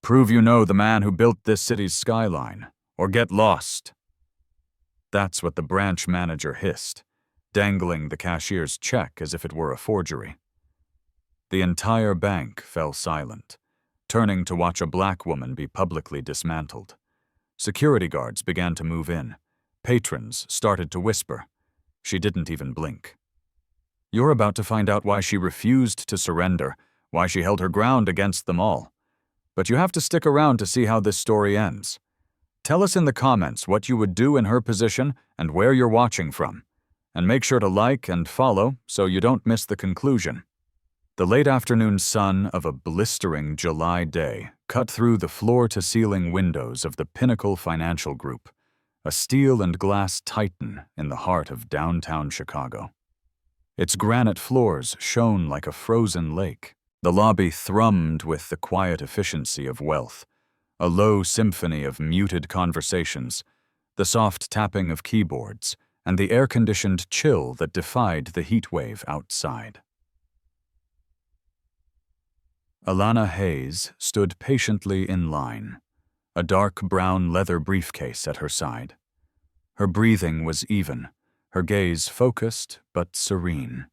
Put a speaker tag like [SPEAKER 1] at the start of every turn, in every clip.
[SPEAKER 1] Prove you know the man who built this city's skyline, or get lost. That's what the branch manager hissed, dangling the cashier's check as if it were a forgery. The entire bank fell silent, turning to watch a black woman be publicly dismantled. Security guards began to move in. Patrons started to whisper. She didn't even blink. You're about to find out why she refused to surrender, why she held her ground against them all. But you have to stick around to see how this story ends. Tell us in the comments what you would do in her position and where you're watching from. And make sure to like and follow so you don't miss the conclusion. The late afternoon sun of a blistering July day cut through the floor-to-ceiling windows of the Pinnacle Financial Group, a steel and glass titan in the heart of downtown Chicago. Its granite floors shone like a frozen lake. The lobby thrummed with the quiet efficiency of wealth, a low symphony of muted conversations, the soft tapping of keyboards, and the air-conditioned chill that defied the heat wave outside. Alana Hayes stood patiently in line, a dark brown leather briefcase at her side. Her breathing was even, her gaze focused but serene.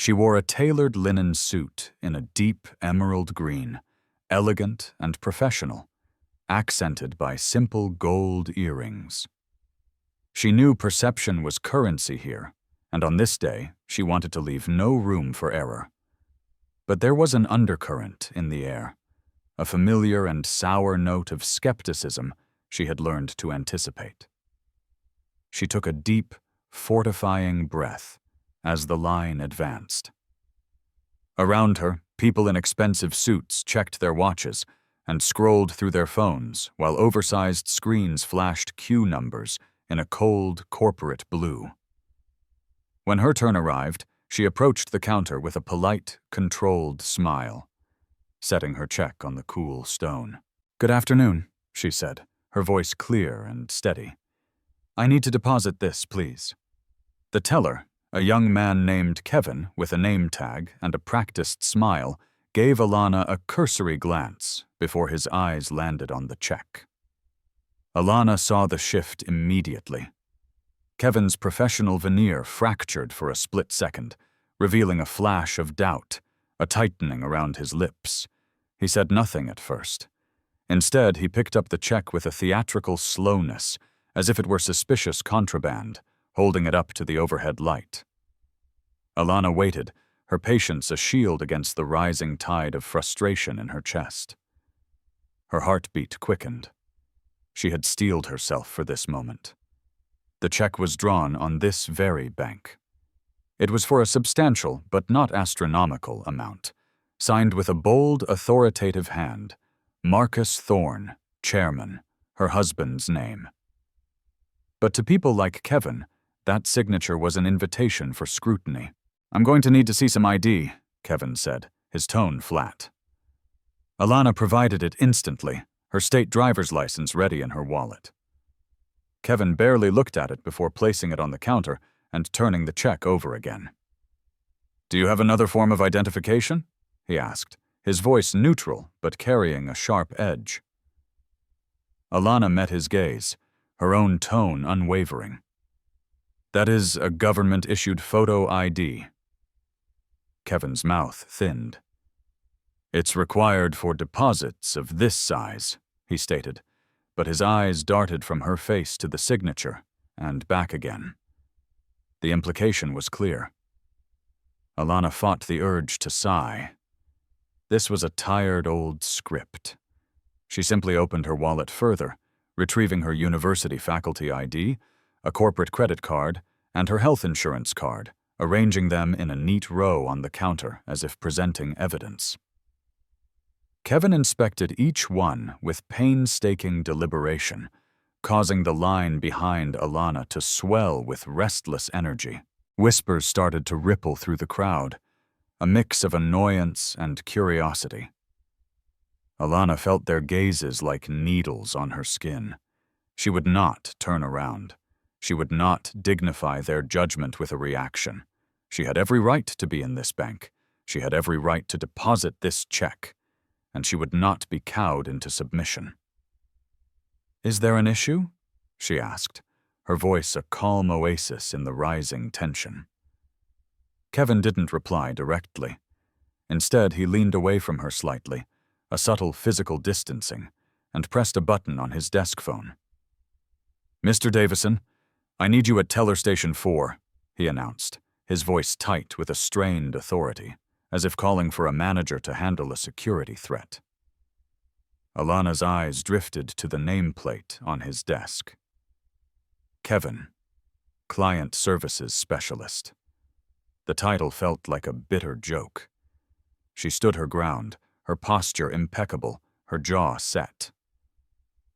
[SPEAKER 1] She wore a tailored linen suit in a deep emerald green, elegant and professional, accented by simple gold earrings. She knew perception was currency here, and on this day she wanted to leave no room for error. But there was an undercurrent in the air, a familiar and sour note of skepticism she had learned to anticipate. She took a deep, fortifying breath as the line advanced. Around her, people in expensive suits checked their watches and scrolled through their phones while oversized screens flashed queue numbers in a cold, corporate blue. When her turn arrived, she approached the counter with a polite, controlled smile, setting her check on the cool stone. "Good afternoon," she said, her voice clear and steady. "I need to deposit this, please." The teller, a young man named Kevin with a name tag and a practiced smile, gave Alana a cursory glance before his eyes landed on the check. Alana saw the shift immediately. Kevin's professional veneer fractured for a split second, revealing a flash of doubt, a tightening around his lips. He said nothing at first. Instead, he picked up the check with a theatrical slowness, as if it were suspicious contraband, holding it up to the overhead light. Alana waited, her patience a shield against the rising tide of frustration in her chest. Her heartbeat quickened. She had steeled herself for this moment. The check was drawn on this very bank. It was for a substantial but not astronomical amount, signed with a bold, authoritative hand, Marcus Thorne, chairman, her husband's name. But to people like Kevin, that signature was an invitation for scrutiny. "I'm going to need to see some ID," Kevin said, his tone flat. Alana provided it instantly, her state driver's license ready in her wallet. Kevin barely looked at it before placing it on the counter and turning the check over again. "Do you have another form of identification?" he asked, his voice neutral but carrying a sharp edge. Alana met his gaze, her own tone unwavering. "That is a government-issued photo ID." Kevin's mouth thinned. "It's required for deposits of this size," he stated, but his eyes darted from her face to the signature and back again. The implication was clear. Alana fought the urge to sigh. This was a tired old script. She simply opened her wallet further, retrieving her university faculty ID, a corporate credit card, and her health insurance card, arranging them in a neat row on the counter as if presenting evidence. Kevin inspected each one with painstaking deliberation, causing the line behind Alana to swell with restless energy. Whispers started to ripple through the crowd, a mix of annoyance and curiosity. Alana felt their gazes like needles on her skin. She would not turn around. She would not dignify their judgment with a reaction. She had every right to be in this bank. She had every right to deposit this check. and she would not be cowed into submission. "Is there an issue?" she asked, her voice a calm oasis in the rising tension. Kevin didn't reply directly. Instead, he leaned away from her slightly, a subtle physical distancing, and pressed a button on his desk phone. "Mr. Davison, I need you at Teller Station 4, he announced, his voice tight with a strained authority, as if calling for a manager to handle a security threat. Alana's eyes drifted to the nameplate on his desk. Kevin, Client Services Specialist. The title felt like a bitter joke. She stood her ground, her posture impeccable, her jaw set.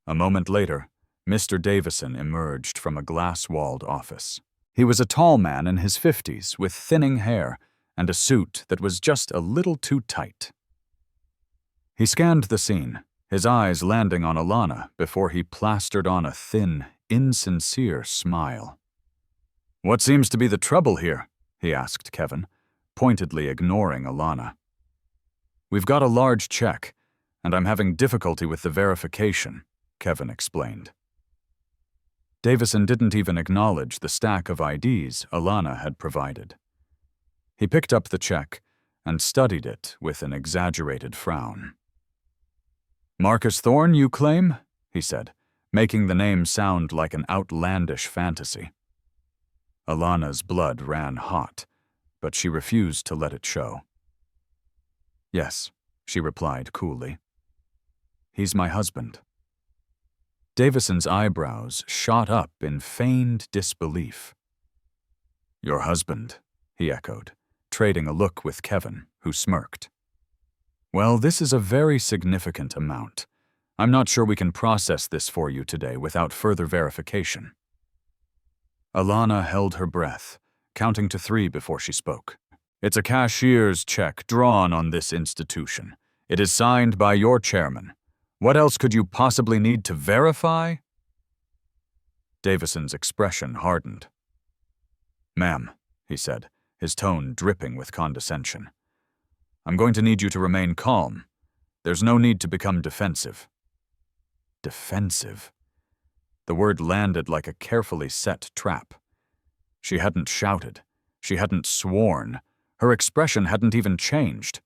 [SPEAKER 1] A moment later, Mr. Davison emerged from a glass-walled office. He was a tall man in his 50s with thinning hair and a suit that was just a little too tight. He scanned the scene, his eyes landing on Alana before he plastered on a thin, insincere smile. "What seems to be the trouble here?" he asked Kevin, pointedly ignoring Alana. "We've got a large check, and I'm having difficulty with the verification," Kevin explained. Davison didn't even acknowledge the stack of IDs Alana had provided. He picked up the check and studied it with an exaggerated frown. "Marcus Thorne, you claim?" he said, making the name sound like an outlandish fantasy. Alana's blood ran hot, but she refused to let it show. "Yes," she replied coolly. "He's my husband." Davison's eyebrows shot up in feigned disbelief. "Your husband," he echoed, trading a look with Kevin, who smirked. "Well, this is a very significant amount. I'm not sure we can process this for you today without further verification." Alana held her breath, counting to 3 before she spoke. "It's a cashier's check drawn on this institution. It is signed by your chairman. What else could you possibly need to verify?" Davison's expression hardened. "Ma'am," he said, his tone dripping with condescension, "I'm going to need you to remain calm. There's no need to become defensive." Defensive? The word landed like a carefully set trap. She hadn't shouted. She hadn't sworn. Her expression hadn't even changed.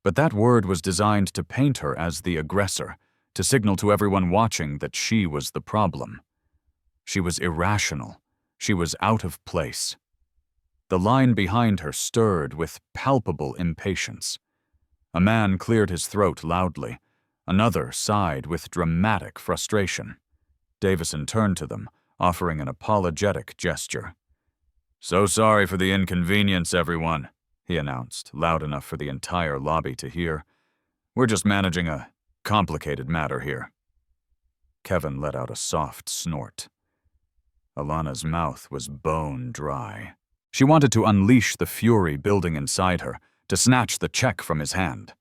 [SPEAKER 1] But that word was designed to paint her as the aggressor, to signal to everyone watching that she was the problem. She was irrational. She was out of place. The line behind her stirred with palpable impatience. A man cleared his throat loudly. Another sighed with dramatic frustration. Davison turned to them, offering an apologetic gesture. "So sorry for the inconvenience, everyone," he announced, loud enough for the entire lobby to hear. "We're just managing a complicated matter here." Kevin let out a soft snort. Alana's mouth was bone dry. She wanted to unleash the fury building inside her, to snatch the check from his hand.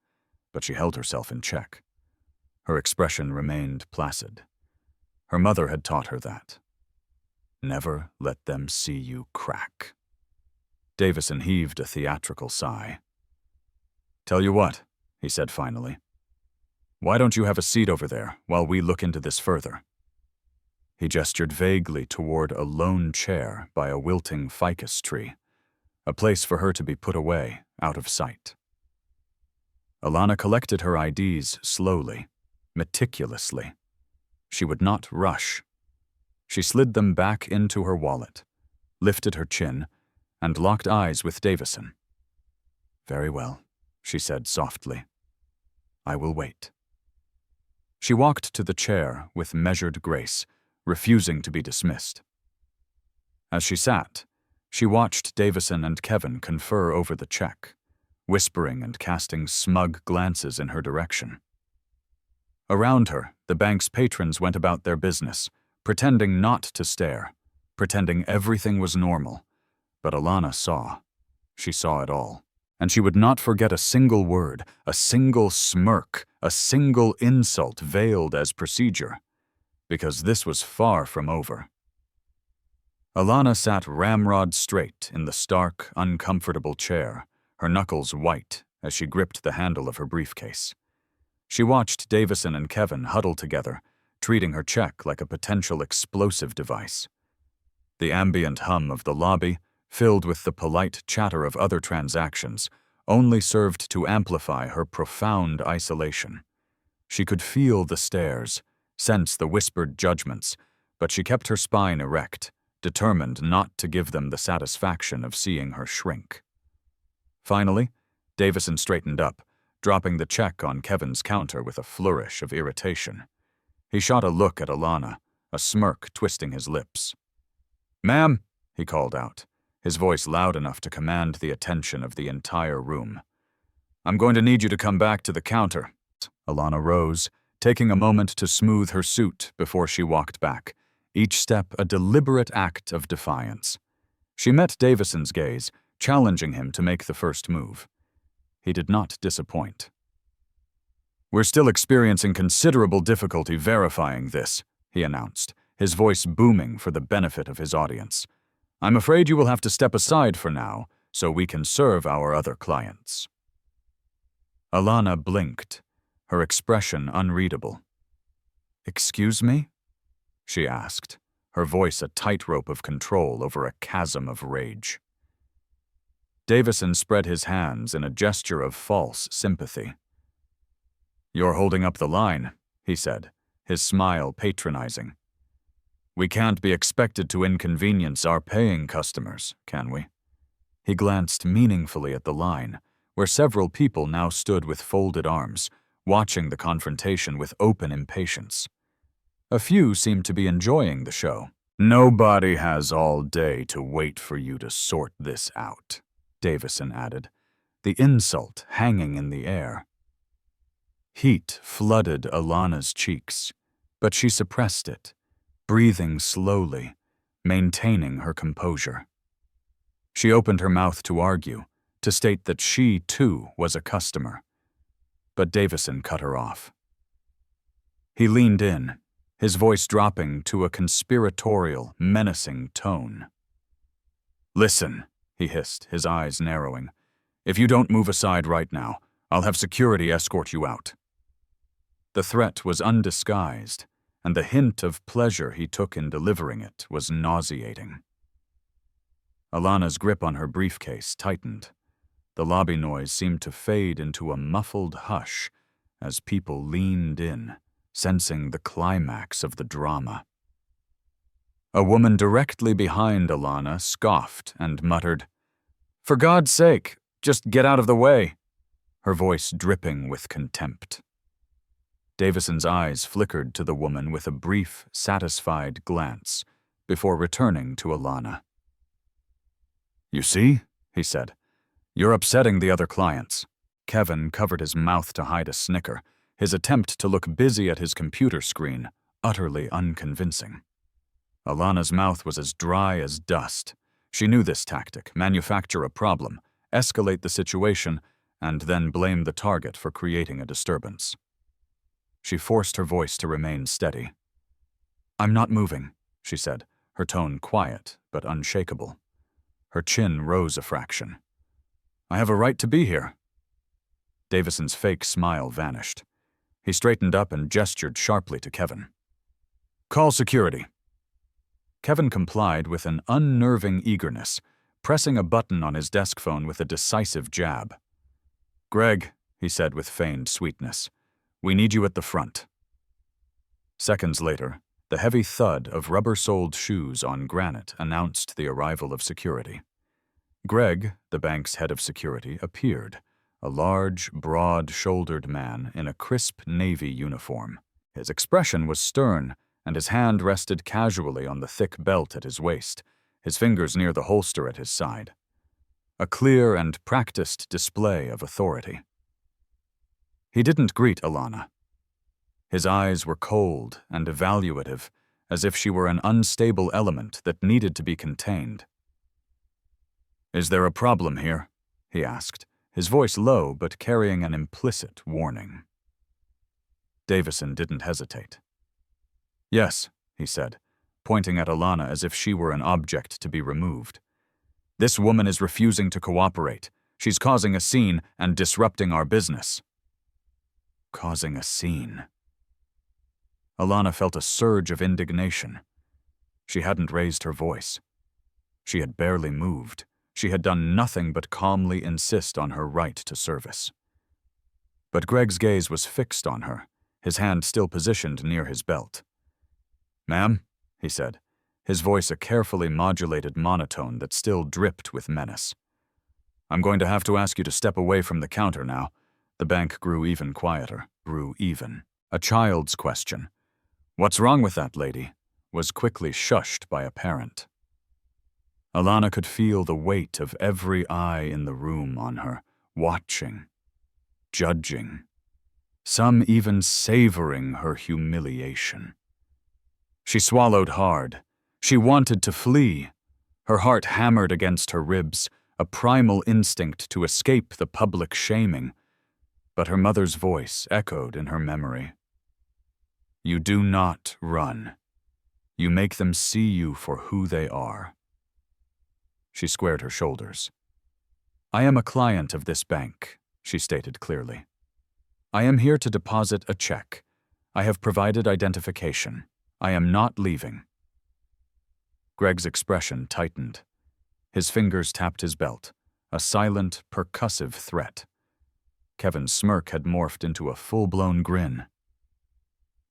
[SPEAKER 1] But she held herself in check. Her expression remained placid. Her mother had taught her that. Never let them see you crack. Davison heaved a theatrical sigh. "Tell you what," he said finally. "Why don't you have a seat over there while we look into this further?" He gestured vaguely toward a lone chair by a wilting ficus tree, a place for her to be put away, out of sight. Alana collected her IDs slowly, meticulously. She would not rush. She slid them back into her wallet, lifted her chin, and locked eyes with Davison. "Very well," she said softly. "I will wait." She walked to the chair with measured grace, refusing to be dismissed. As she sat, she watched Davison and Kevin confer over the check, whispering and casting smug glances in her direction. Around her, the bank's patrons went about their business, pretending not to stare, pretending everything was normal. But Alana saw. She saw it all. And she would not forget a single word, a single smirk, a single insult veiled as procedure. Because this was far from over. Alana sat ramrod straight in the stark, uncomfortable chair, her knuckles white as she gripped the handle of her briefcase. She watched Davison and Kevin huddle together, treating her check like a potential explosive device. The ambient hum of the lobby, filled with the polite chatter of other transactions, only served to amplify her profound isolation. She could feel the stares, sense the whispered judgments, but she kept her spine erect, determined not to give them the satisfaction of seeing her shrink. Finally, Davison straightened up, dropping the check on Kevin's counter with a flourish of irritation. He shot a look at Alana, a smirk twisting his lips. "Ma'am," he called out, his voice loud enough to command the attention of the entire room. "I'm going to need you to come back to the counter." Alana rose, taking a moment to smooth her suit before she walked back, each step a deliberate act of defiance. She met Davison's gaze, challenging him to make the first move. He did not disappoint. "We're still experiencing considerable difficulty verifying this," he announced, his voice booming for the benefit of his audience. "I'm afraid you will have to step aside for now, so we can serve our other clients." Alana blinked, her expression unreadable. "Excuse me?" she asked, her voice a tightrope of control over a chasm of rage. Davison spread his hands in a gesture of false sympathy. "You're holding up the line," he said, his smile patronizing. "We can't be expected to inconvenience our paying customers, can we?" He glanced meaningfully at the line, where several people now stood with folded arms, watching the confrontation with open impatience. A few seemed to be enjoying the show. "Nobody has all day to wait for you to sort this out," Davison added, the insult hanging in the air. Heat flooded Alana's cheeks, but she suppressed it, breathing slowly, maintaining her composure. She opened her mouth to argue, to state that she, too, was a customer. But Davison cut her off. He leaned in, his voice dropping to a conspiratorial, menacing tone. "Listen," he hissed, his eyes narrowing. "If you don't move aside right now, I'll have security escort you out." The threat was undisguised, and the hint of pleasure he took in delivering it was nauseating. Alana's grip on her briefcase tightened. The lobby noise seemed to fade into a muffled hush as people leaned in, sensing the climax of the drama. A woman directly behind Alana scoffed and muttered, "For God's sake, just get out of the way," her voice dripping with contempt. Davison's eyes flickered to the woman with a brief, satisfied glance before returning to Alana. "You see," he said, "you're upsetting the other clients." Kevin covered his mouth to hide a snicker, his attempt to look busy at his computer screen utterly unconvincing. Alana's mouth was as dry as dust. She knew this tactic: manufacture a problem, escalate the situation, and then blame the target for creating a disturbance. She forced her voice to remain steady. "I'm not moving," she said, her tone quiet but unshakable. Her chin rose a fraction. "I have a right to be here." Davison's fake smile vanished. He straightened up and gestured sharply to Kevin. "Call security." Kevin complied with an unnerving eagerness, pressing a button on his desk phone with a decisive jab. "Greg," he said with feigned sweetness, "we need you at the front." Seconds later, the heavy thud of rubber-soled shoes on granite announced the arrival of security. Greg, the bank's head of security, appeared, a large, broad-shouldered man in a crisp navy uniform. His expression was stern, and his hand rested casually on the thick belt at his waist, his fingers near the holster at his side. A clear and practiced display of authority. He didn't greet Alana. His eyes were cold and evaluative, as if she were an unstable element that needed to be contained. "Is there a problem here?" he asked, his voice low but carrying an implicit warning. Davison didn't hesitate. "Yes," he said, pointing at Alana as if she were an object to be removed. "This woman is refusing to cooperate. She's causing a scene and disrupting our business." causing a scene. Alana felt a surge of indignation. She hadn't raised her voice. She had barely moved. She had done nothing but calmly insist on her right to service. But Greg's gaze was fixed on her, his hand still positioned near his belt. "Ma'am," he said, his voice a carefully modulated monotone that still dripped with menace. "I'm going to have to ask you to step away from the counter now." The bank grew even quieter, grew even. A child's question, "What's wrong with that lady?" was quickly shushed by a parent. Alana could feel the weight of every eye in the room on her, watching, judging, some even savoring her humiliation. She swallowed hard. She wanted to flee. Her heart hammered against her ribs, a primal instinct to escape the public shaming. But her mother's voice echoed in her memory. "You do not run. You make them see you for who they are." She squared her shoulders. "I am a client of this bank," she stated clearly. "I am here to deposit a check. I have provided identification. I am not leaving." Greg's expression tightened. His fingers tapped his belt, a silent, percussive threat. Kevin's smirk had morphed into a full-blown grin.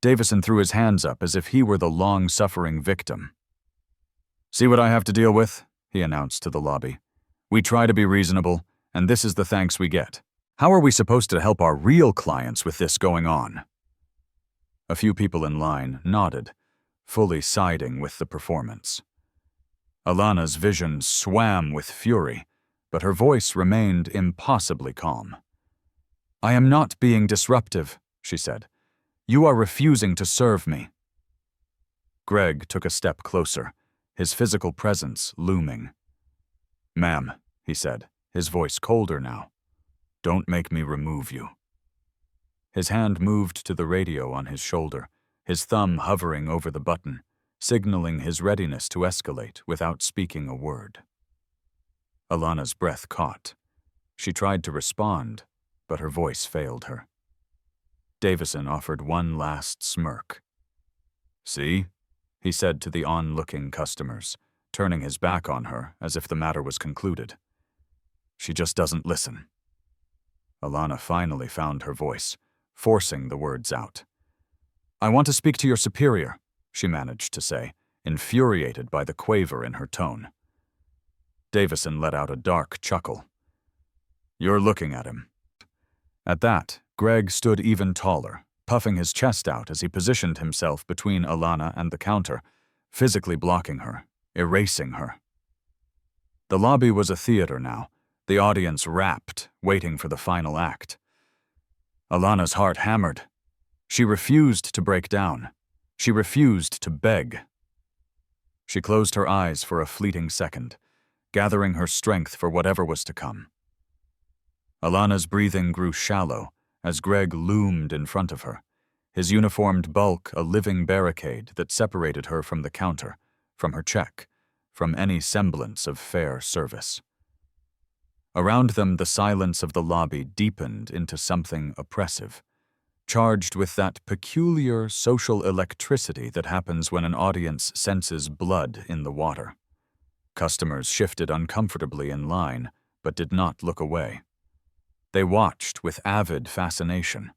[SPEAKER 1] Davison threw his hands up as if he were the long-suffering victim. "See what I have to deal with?" he announced to the lobby. "We try to be reasonable, and this is the thanks we get. How are we supposed to help our real clients with this going on?" A few people in line nodded, fully siding with the performance. Alana's vision swam with fury, but her voice remained impossibly calm. "I am not being disruptive," she said. "You are refusing to serve me." Greg took a step closer, his physical presence looming. "Ma'am," he said, his voice colder now, "don't make me remove you." His hand moved to the radio on his shoulder, his thumb hovering over the button, signaling his readiness to escalate without speaking a word. Alana's breath caught. She tried to respond, but her voice failed her. Davison offered one last smirk. "See?" he said to the onlooking customers, turning his back on her as if the matter was concluded. "She just doesn't listen." Alana finally found her voice, forcing the words out. "I want to speak to your superior," she managed to say, infuriated by the quaver in her tone. Davison let out a dark chuckle. "You're looking at him." At that, Greg stood even taller, puffing his chest out as he positioned himself between Alana and the counter, physically blocking her, erasing her. The lobby was a theater now, the audience rapt, waiting for the final act. Alana's heart hammered. She refused to break down. She refused to beg. She closed her eyes for a fleeting second, gathering her strength for whatever was to come. Alana's breathing grew shallow as Greg loomed in front of her, his uniformed bulk a living barricade that separated her from the counter, from her check, from any semblance of fair service. Around them, the silence of the lobby deepened into something oppressive, charged with that peculiar social electricity that happens when an audience senses blood in the water. Customers shifted uncomfortably in line, but did not look away. They watched with avid fascination,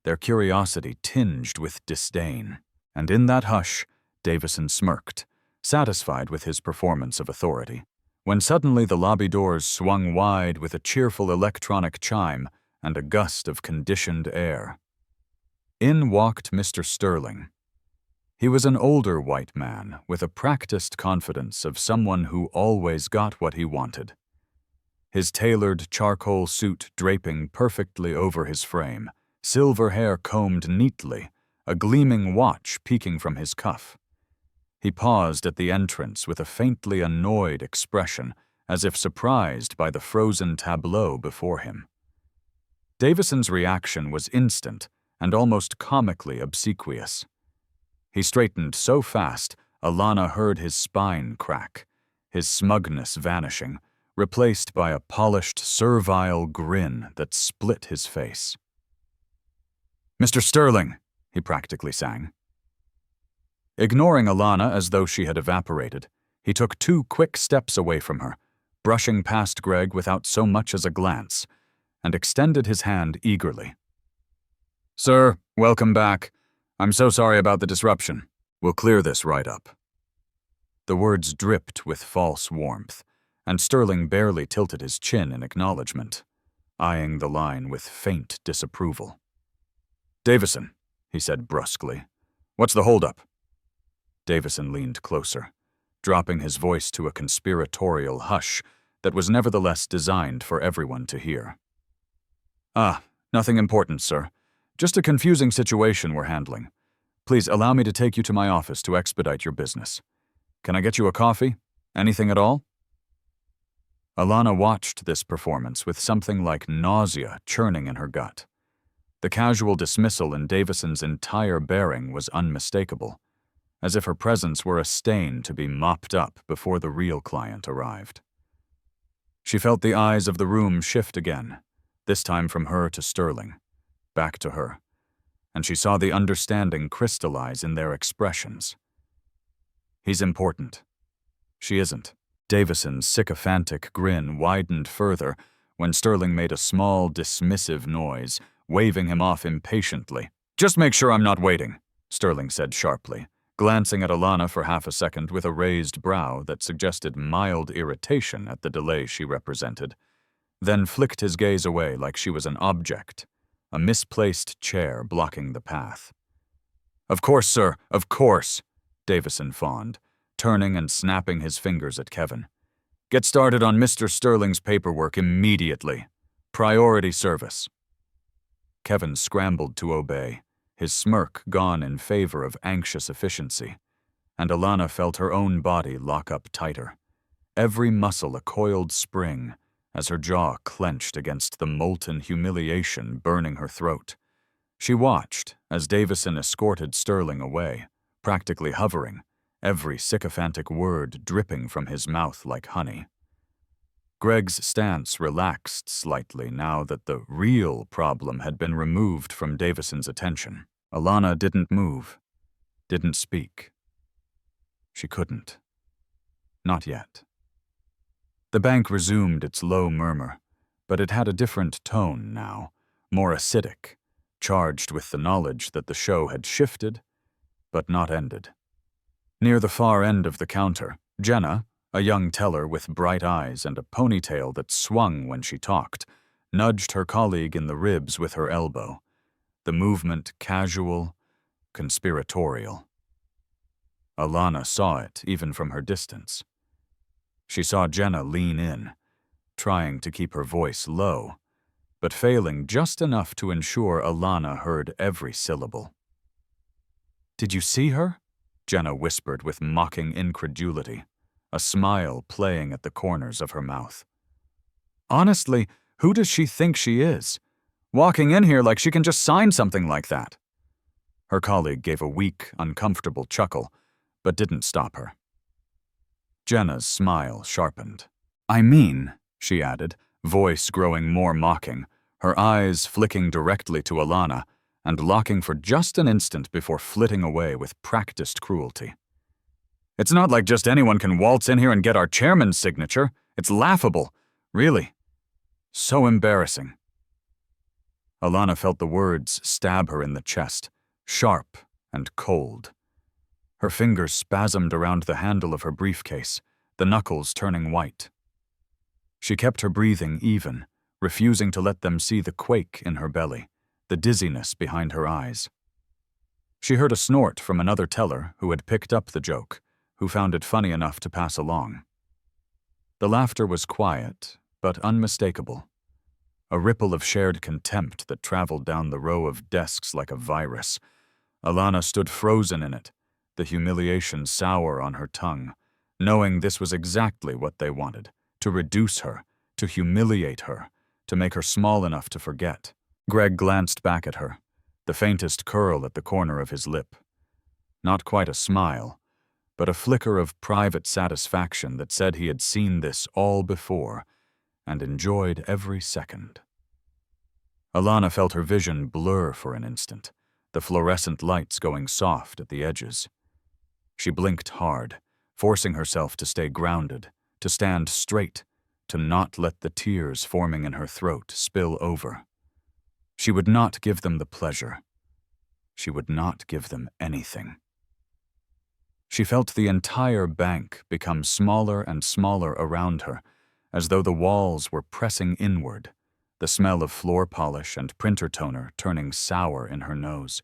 [SPEAKER 1] their curiosity tinged with disdain. And in that hush, Davison smirked, satisfied with his performance of authority, when suddenly the lobby doors swung wide with a cheerful electronic chime and a gust of conditioned air. In walked Mr. Sterling. He was an older white man with a practiced confidence of someone who always got what he wanted. His tailored charcoal suit draping perfectly over his frame, silver hair combed neatly, a gleaming watch peeking from his cuff. He paused at the entrance with a faintly annoyed expression, as if surprised by the frozen tableau before him. Davison's reaction was instant and almost comically obsequious. He straightened so fast, Alana heard his spine crack, his smugness vanishing, replaced by a polished, servile grin that split his face. "Mr. Sterling," he practically sang. Ignoring Alana as though she had evaporated, he took 2 quick steps away from her, brushing past Greg without so much as a glance, and extended his hand eagerly. "Sir, welcome back. I'm so sorry about the disruption. We'll clear this right up." The words dripped with false warmth, and Sterling barely tilted his chin in acknowledgement, eyeing the line with faint disapproval. "Davison," he said brusquely, "what's the holdup?" Davison leaned closer, dropping his voice to a conspiratorial hush that was nevertheless designed for everyone to hear. Nothing important, sir. Just a confusing situation we're handling. Please allow me to take you to my office to expedite your business. Can I get you a coffee? Anything at all?" Alana watched this performance with something like nausea churning in her gut. The casual dismissal in Davison's entire bearing was unmistakable, as if her presence were a stain to be mopped up before the real client arrived. She felt the eyes of the room shift again, this time from her to Sterling, back to her, and she saw the understanding crystallize in their expressions. He's important. She isn't. Davison's sycophantic grin widened further when Sterling made a small, dismissive noise, waving him off impatiently. "Just make sure I'm not waiting," Sterling said sharply, glancing at Alana for half a second with a raised brow that suggested mild irritation at the delay she represented, then flicked his gaze away like she was an object, a misplaced chair blocking the path. "Of course, sir, of course," Davison fawned, turning and snapping his fingers at Kevin. "Get started on Mr. Sterling's paperwork immediately. Priority service." Kevin scrambled to obey, his smirk gone in favor of anxious efficiency, and Alana felt her own body lock up tighter, every muscle a coiled spring as her jaw clenched against the molten humiliation burning her throat. She watched as Davison escorted Sterling away, practically hovering, every sycophantic word dripping from his mouth like honey. Greg's stance relaxed slightly now that the real problem had been removed from Davison's attention. Alana didn't move, didn't speak. She couldn't. Not yet. The bank resumed its low murmur, but it had a different tone now, more acidic, charged with the knowledge that the show had shifted, but not ended. Near the far end of the counter, Jenna, a young teller with bright eyes and a ponytail that swung when she talked, nudged her colleague in the ribs with her elbow, the movement casual, conspiratorial. Alana saw it even from her distance. She saw Jenna lean in, trying to keep her voice low, but failing just enough to ensure Alana heard every syllable. "Did you see her?" Jenna whispered with mocking incredulity, a smile playing at the corners of her mouth. "Honestly, who does she think she is? Walking in here like she can just sign something like that." Her colleague gave a weak, uncomfortable chuckle, but didn't stop her. Jenna's smile sharpened. "I mean," she added, voice growing more mocking, her eyes flicking directly to Alana and locking for just an instant before flitting away with practiced cruelty. "It's not like just anyone can waltz in here and get our chairman's signature. It's laughable. Really. So embarrassing." Alana felt the words stab her in the chest, sharp and cold. Her fingers spasmed around the handle of her briefcase, the knuckles turning white. She kept her breathing even, refusing to let them see the quake in her belly, the dizziness behind her eyes. She heard a snort from another teller who had picked up the joke, who found it funny enough to pass along. The laughter was quiet, but unmistakable, a ripple of shared contempt that traveled down the row of desks like a virus. Alana stood frozen in it, the humiliation sour on her tongue, knowing this was exactly what they wanted, to reduce her, to humiliate her, to make her small enough to forget. Greg glanced back at her, the faintest curl at the corner of his lip. Not quite a smile, but a flicker of private satisfaction that said he had seen this all before and enjoyed every second. Alana felt her vision blur for an instant, the fluorescent lights going soft at the edges. She blinked hard, forcing herself to stay grounded, to stand straight, to not let the tears forming in her throat spill over. She would not give them the pleasure. She would not give them anything. She felt the entire bank become smaller and smaller around her, as though the walls were pressing inward, the smell of floor polish and printer toner turning sour in her nose.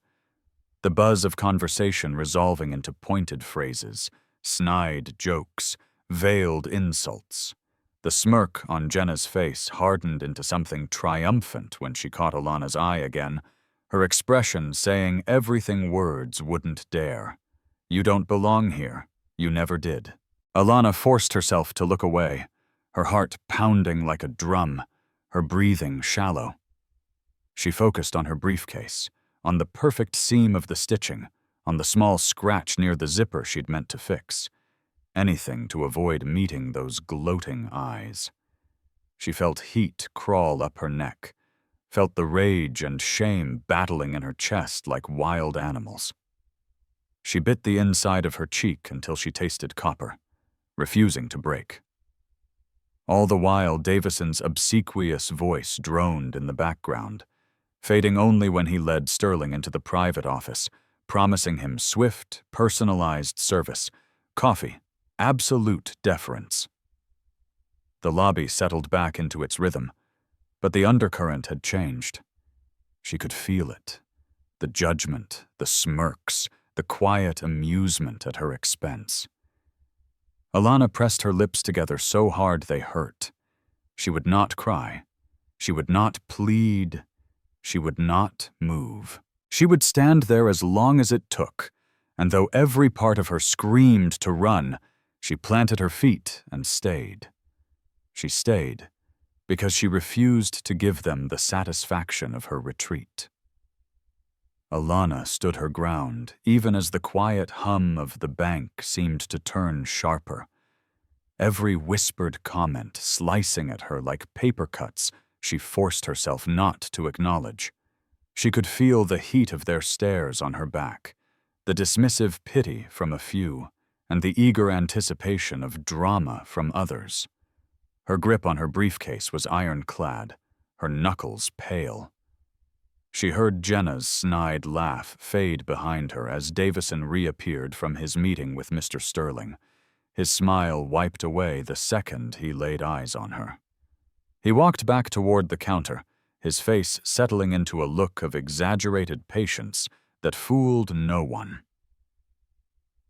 [SPEAKER 1] The buzz of conversation resolving into pointed phrases, snide jokes, veiled insults. The smirk on Jenna's face hardened into something triumphant when she caught Alana's eye again, her expression saying everything words wouldn't dare. You don't belong here. You never did. Alana forced herself to look away, her heart pounding like a drum, her breathing shallow. She focused on her briefcase, on the perfect seam of the stitching, on the small scratch near the zipper she'd meant to fix. Anything to avoid meeting those gloating eyes. She felt heat crawl up her neck, felt the rage and shame battling in her chest like wild animals. She bit the inside of her cheek until she tasted copper, refusing to break. All the while, Davison's obsequious voice droned in the background, fading only when he led Sterling into the private office, promising him swift, personalized service, coffee, absolute deference. The lobby settled back into its rhythm, but the undercurrent had changed. She could feel it. The judgment, the smirks, the quiet amusement at her expense. Alana pressed her lips together so hard they hurt. She would not cry. She would not plead. She would not move. She would stand there as long as it took, and though every part of her screamed to run, she planted her feet and stayed. She stayed because she refused to give them the satisfaction of her retreat. Alana stood her ground, even as the quiet hum of the bank seemed to turn sharper. Every whispered comment slicing at her like paper cuts she forced herself not to acknowledge. She could feel the heat of their stares on her back, the dismissive pity from a few, and the eager anticipation of drama from others. Her grip on her briefcase was ironclad, her knuckles pale. She heard Jenna's snide laugh fade behind her as Davison reappeared from his meeting with Mr. Sterling, his smile wiped away the second he laid eyes on her. He walked back toward the counter, his face settling into a look of exaggerated patience that fooled no one.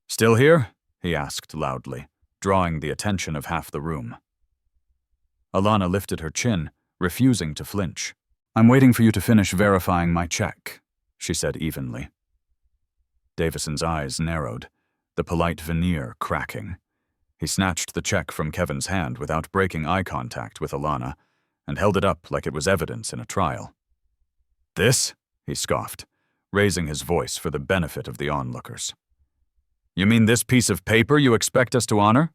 [SPEAKER 1] "Still here?" he asked loudly, drawing the attention of half the room. Alana lifted her chin, refusing to flinch. "I'm waiting for you to finish verifying my check," she said evenly. Davison's eyes narrowed, the polite veneer cracking. He snatched the check from Kevin's hand without breaking eye contact with Alana, and held it up like it was evidence in a trial. "This?" he scoffed, raising his voice for the benefit of the onlookers. "You mean this piece of paper you expect us to honor?"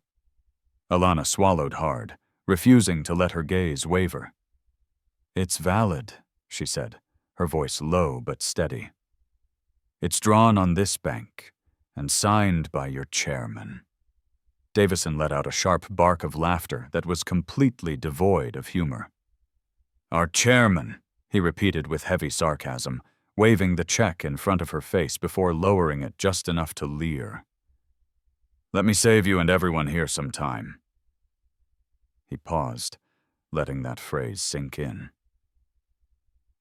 [SPEAKER 1] Alana swallowed hard, refusing to let her gaze waver. "It's valid," she said, her voice low but steady. "It's drawn on this bank, and signed by your chairman." Davison let out a sharp bark of laughter that was completely devoid of humor. "Our chairman," he repeated with heavy sarcasm, waving the check in front of her face before lowering it just enough to leer. "Let me save you and everyone here some time." He paused, letting that phrase sink in.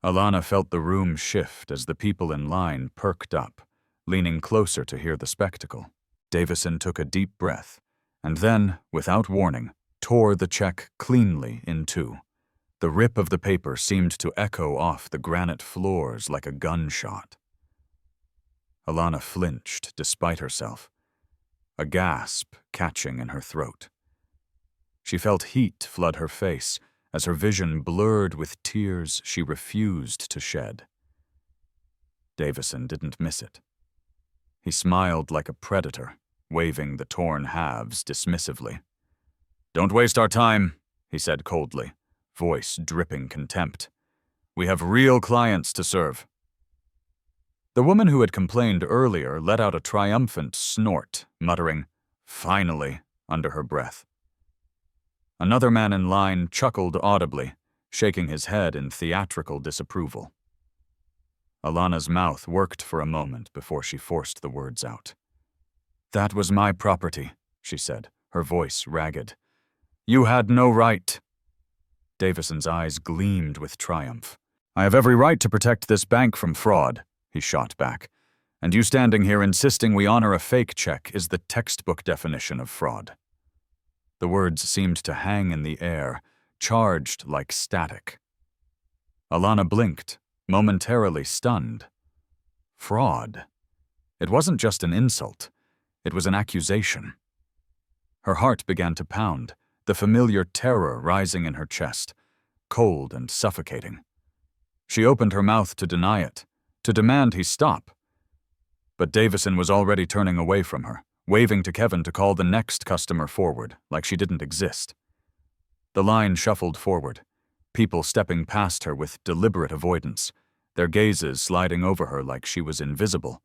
[SPEAKER 1] Alana felt the room shift as the people in line perked up, leaning closer to hear the spectacle. Davison took a deep breath, and then, without warning, tore the check cleanly in two. The rip of the paper seemed to echo off the granite floors like a gunshot. Alana flinched despite herself, a gasp catching in her throat. She felt heat flood her face as her vision blurred with tears she refused to shed. Davison didn't miss it. He smiled like a predator, waving the torn halves dismissively. "Don't waste our time," he said coldly, voice dripping contempt. We have real clients to serve." The woman who had complained earlier let out a triumphant snort, muttering, "Finally," under her breath. Another man in line chuckled audibly, shaking his head in theatrical disapproval. Alana's mouth worked for a moment before she forced the words out. "That was my property," she said, her voice ragged. "You had no right." Davison's eyes gleamed with triumph. "I have every right to protect this bank from fraud," he shot back. "And you standing here insisting we honor a fake check is the textbook definition of fraud." The words seemed to hang in the air, charged like static. Alana blinked, momentarily stunned. Fraud. It wasn't just an insult. It was an accusation. Her heart began to pound, the familiar terror rising in her chest, cold and suffocating. She opened her mouth to deny it, to demand he stop. But Davison was already turning away from her, waving to Kevin to call the next customer forward, like she didn't exist. The line shuffled forward, people stepping past her with deliberate avoidance, their gazes sliding over her like she was invisible.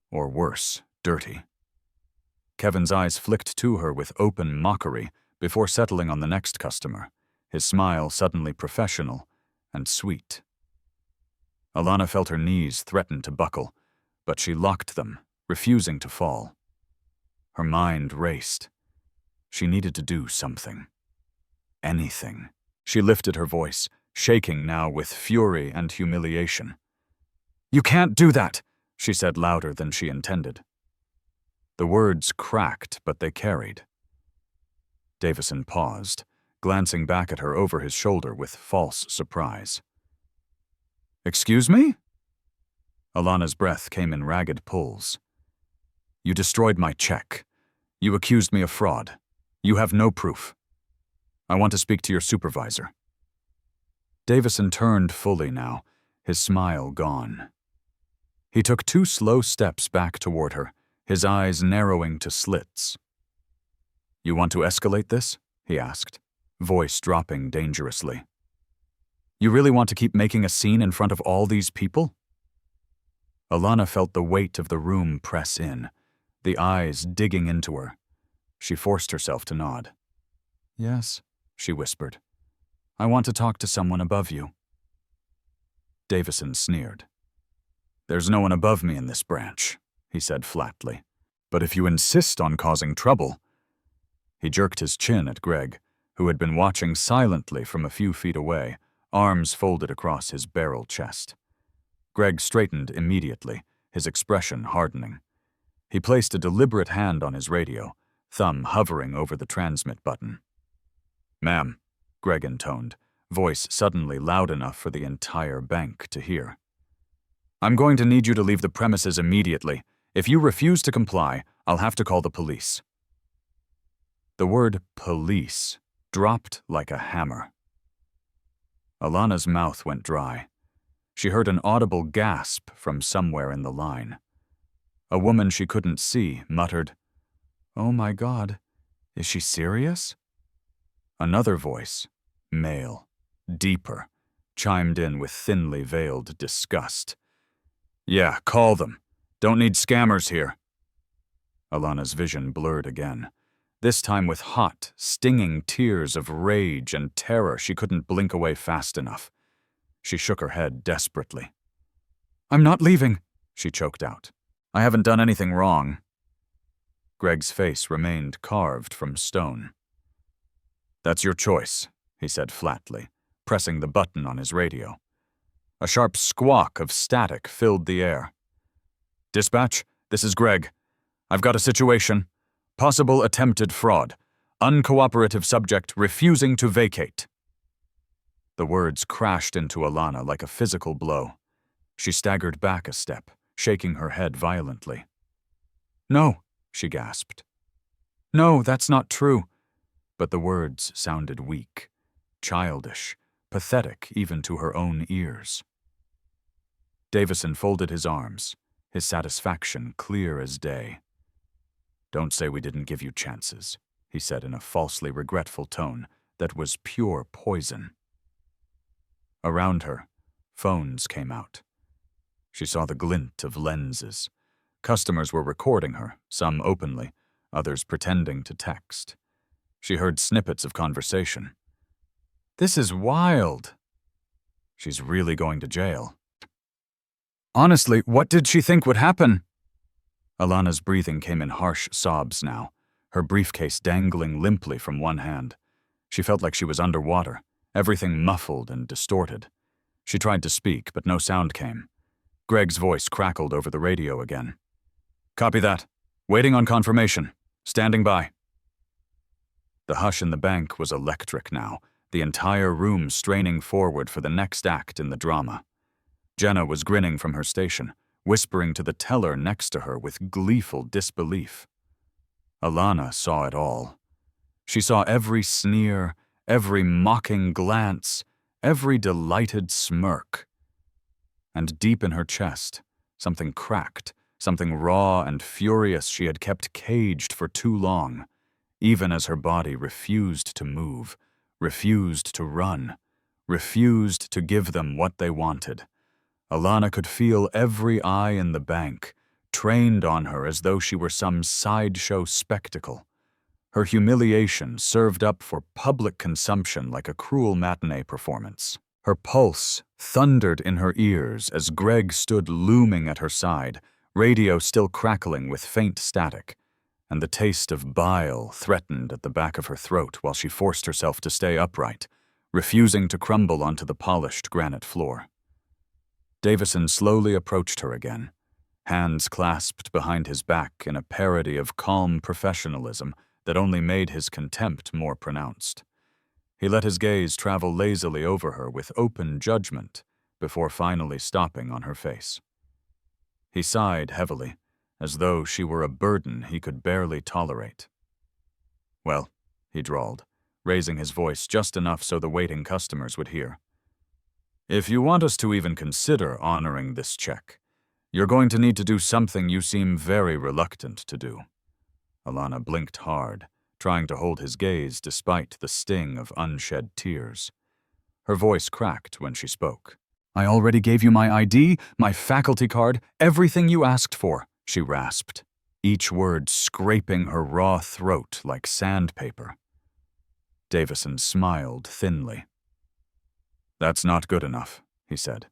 [SPEAKER 1] Or worse, dirty. Kevin's eyes flicked to her with open mockery before settling on the next customer, his smile suddenly professional and sweet. Alana felt her knees threaten to buckle, but she locked them, refusing to fall. Her mind raced. She needed to do something. Anything. She lifted her voice, shaking now with fury and humiliation. "You can't do that," she said louder than she intended. The words cracked, but they carried. Davison paused, glancing back at her over his shoulder with false surprise. "Excuse me?" Alana's breath came in ragged pulls. "You destroyed my check. You accused me of fraud. You have no proof. I want to speak to your supervisor." Davison turned fully now, his smile gone. He took 2 slow steps back toward her, his eyes narrowing to slits. "You want to escalate this?" he asked, voice dropping dangerously. "You really want to keep making a scene in front of all these people?" Alana felt the weight of the room press in, the eyes digging into her. She forced herself to nod. "Yes," she whispered. "I want to talk to someone above you." Davison sneered. "There's no one above me in this branch," he said flatly. "But if you insist on causing trouble—" He jerked his chin at Greg, who had been watching silently from a few feet away, arms folded across his barrel chest. Greg straightened immediately, his expression hardening. He placed a deliberate hand on his radio, thumb hovering over the transmit button. "Ma'am," Greg intoned, voice suddenly loud enough for the entire bank to hear. "I'm going to need you to leave the premises immediately. If you refuse to comply, I'll have to call the police." The word police dropped like a hammer. Alana's mouth went dry. She heard an audible gasp from somewhere in the line. A woman she couldn't see muttered, "Oh my God, is she serious?" Another voice, male, deeper, chimed in with thinly veiled disgust. "Yeah, call them. Don't need scammers here." Alana's vision blurred again, this time with hot, stinging tears of rage and terror she couldn't blink away fast enough. She shook her head desperately. "I'm not leaving," she choked out. "I haven't done anything wrong." Greg's face remained carved from stone. "That's your choice," he said flatly, pressing the button on his radio. A sharp squawk of static filled the air. "Dispatch, this is Greg. I've got a situation. Possible attempted fraud. Uncooperative subject refusing to vacate." The words crashed into Alana like a physical blow. She staggered back a step, shaking her head violently. "No," she gasped. "No, that's not true." But the words sounded weak, childish, pathetic even to her own ears. Davison folded his arms, his satisfaction clear as day. "Don't say we didn't give you chances," he said in a falsely regretful tone that was pure poison. Around her, Phones came out. She saw the glint of lenses. Customers were recording her, some openly, others pretending to text. She heard snippets of conversation. "This is wild." "She's really going to jail." "Honestly, what did she think would happen?" Alana's breathing came in harsh sobs now, her briefcase dangling limply from one hand. She felt like she was underwater, everything muffled and distorted. She tried to speak, but no sound came. Greg's voice crackled over the radio again. "Copy that. Waiting on confirmation. Standing by." The hush in the bank was electric now, the entire room straining forward for the next act in the drama. Jenna was grinning from her station, whispering to the teller next to her with gleeful disbelief. Alana saw it all. She saw every sneer, every mocking glance, every delighted smirk. And deep in her chest, something cracked, something raw and furious she had kept caged for too long, even as her body refused to move, refused to run, refused to give them what they wanted. Alana could feel every eye in the bank, trained on her as though she were some sideshow spectacle. Her humiliation served up for public consumption like a cruel matinee performance. Her pulse thundered in her ears as Greg stood looming at her side, radio still crackling with faint static, and the taste of bile threatened at the back of her throat while she forced herself to stay upright, refusing to crumble onto the polished granite floor. Davison slowly approached her again, hands clasped behind his back in a parody of calm professionalism that only made his contempt more pronounced. He let his gaze travel lazily over her with open judgment before finally stopping on her face. He sighed heavily, as though she were a burden he could barely tolerate. "Well," he drawled, raising his voice just enough so the waiting customers would hear. "If you want us to even consider honoring this check, you're going to need to do something you seem very reluctant to do." Alana blinked hard, trying to hold his gaze despite the sting of unshed tears. Her voice cracked when she spoke. "I already gave you my ID, my faculty card, everything you asked for," she rasped, each word scraping her raw throat like sandpaper. Davison smiled thinly. "That's not good enough," he said.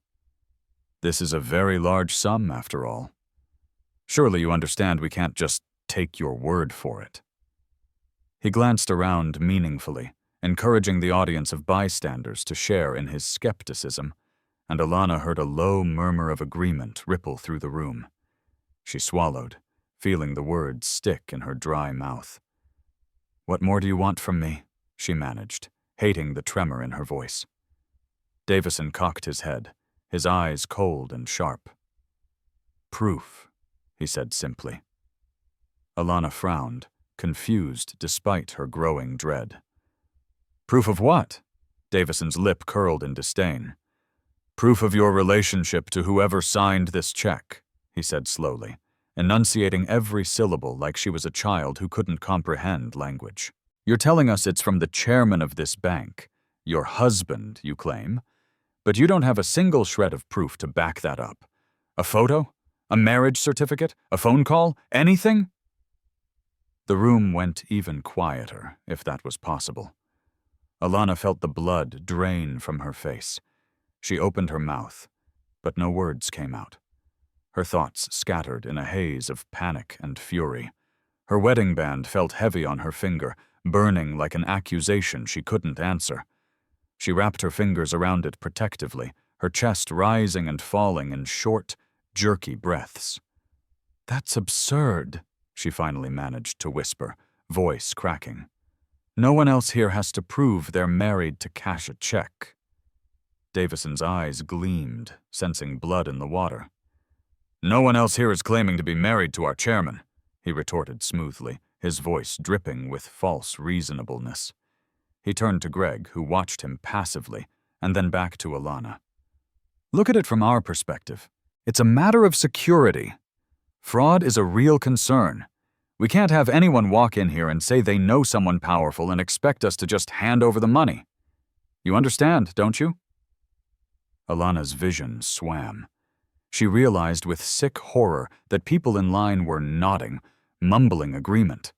[SPEAKER 1] "This is a very large sum, after all. Surely you understand we can't just take your word for it." He glanced around meaningfully, encouraging the audience of bystanders to share in his skepticism, and Alana heard a low murmur of agreement ripple through the room. She swallowed, feeling the words stick in her dry mouth. "What more do you want from me?" she managed, hating the tremor in her voice. Davison cocked his head, his eyes cold and sharp. "Proof," he said simply. Alana frowned, confused despite her growing dread. "Proof of what?" Davison's lip curled in disdain. "Proof of your relationship to whoever signed this check," he said slowly, enunciating every syllable like she was a child who couldn't comprehend language. "You're telling us it's from the chairman of this bank, your husband, you claim, but you don't have a single shred of proof to back that up. A photo? A marriage certificate? A phone call? Anything?" The room went even quieter, if that was possible. Alana felt the blood drain from her face. She opened her mouth, but no words came out. Her thoughts scattered in a haze of panic and fury. Her wedding band felt heavy on her finger, burning like an accusation she couldn't answer. She wrapped her fingers around it protectively, her chest rising and falling in short, jerky breaths. "That's absurd," she finally managed to whisper, voice cracking. "No one else here has to prove they're married to cash a check." Davison's eyes gleamed, sensing blood in the water. "No one else here is claiming to be married to our chairman," he retorted smoothly, his voice dripping with false reasonableness. He turned to Greg, who watched him passively, and then back to Alana. "Look at it from our perspective. It's a matter of security. Fraud is a real concern. We can't have anyone walk in here and say they know someone powerful and expect us to just hand over the money. You understand, don't you?" Alana's vision swam. She realized with sick horror that people in line were nodding, mumbling agreement.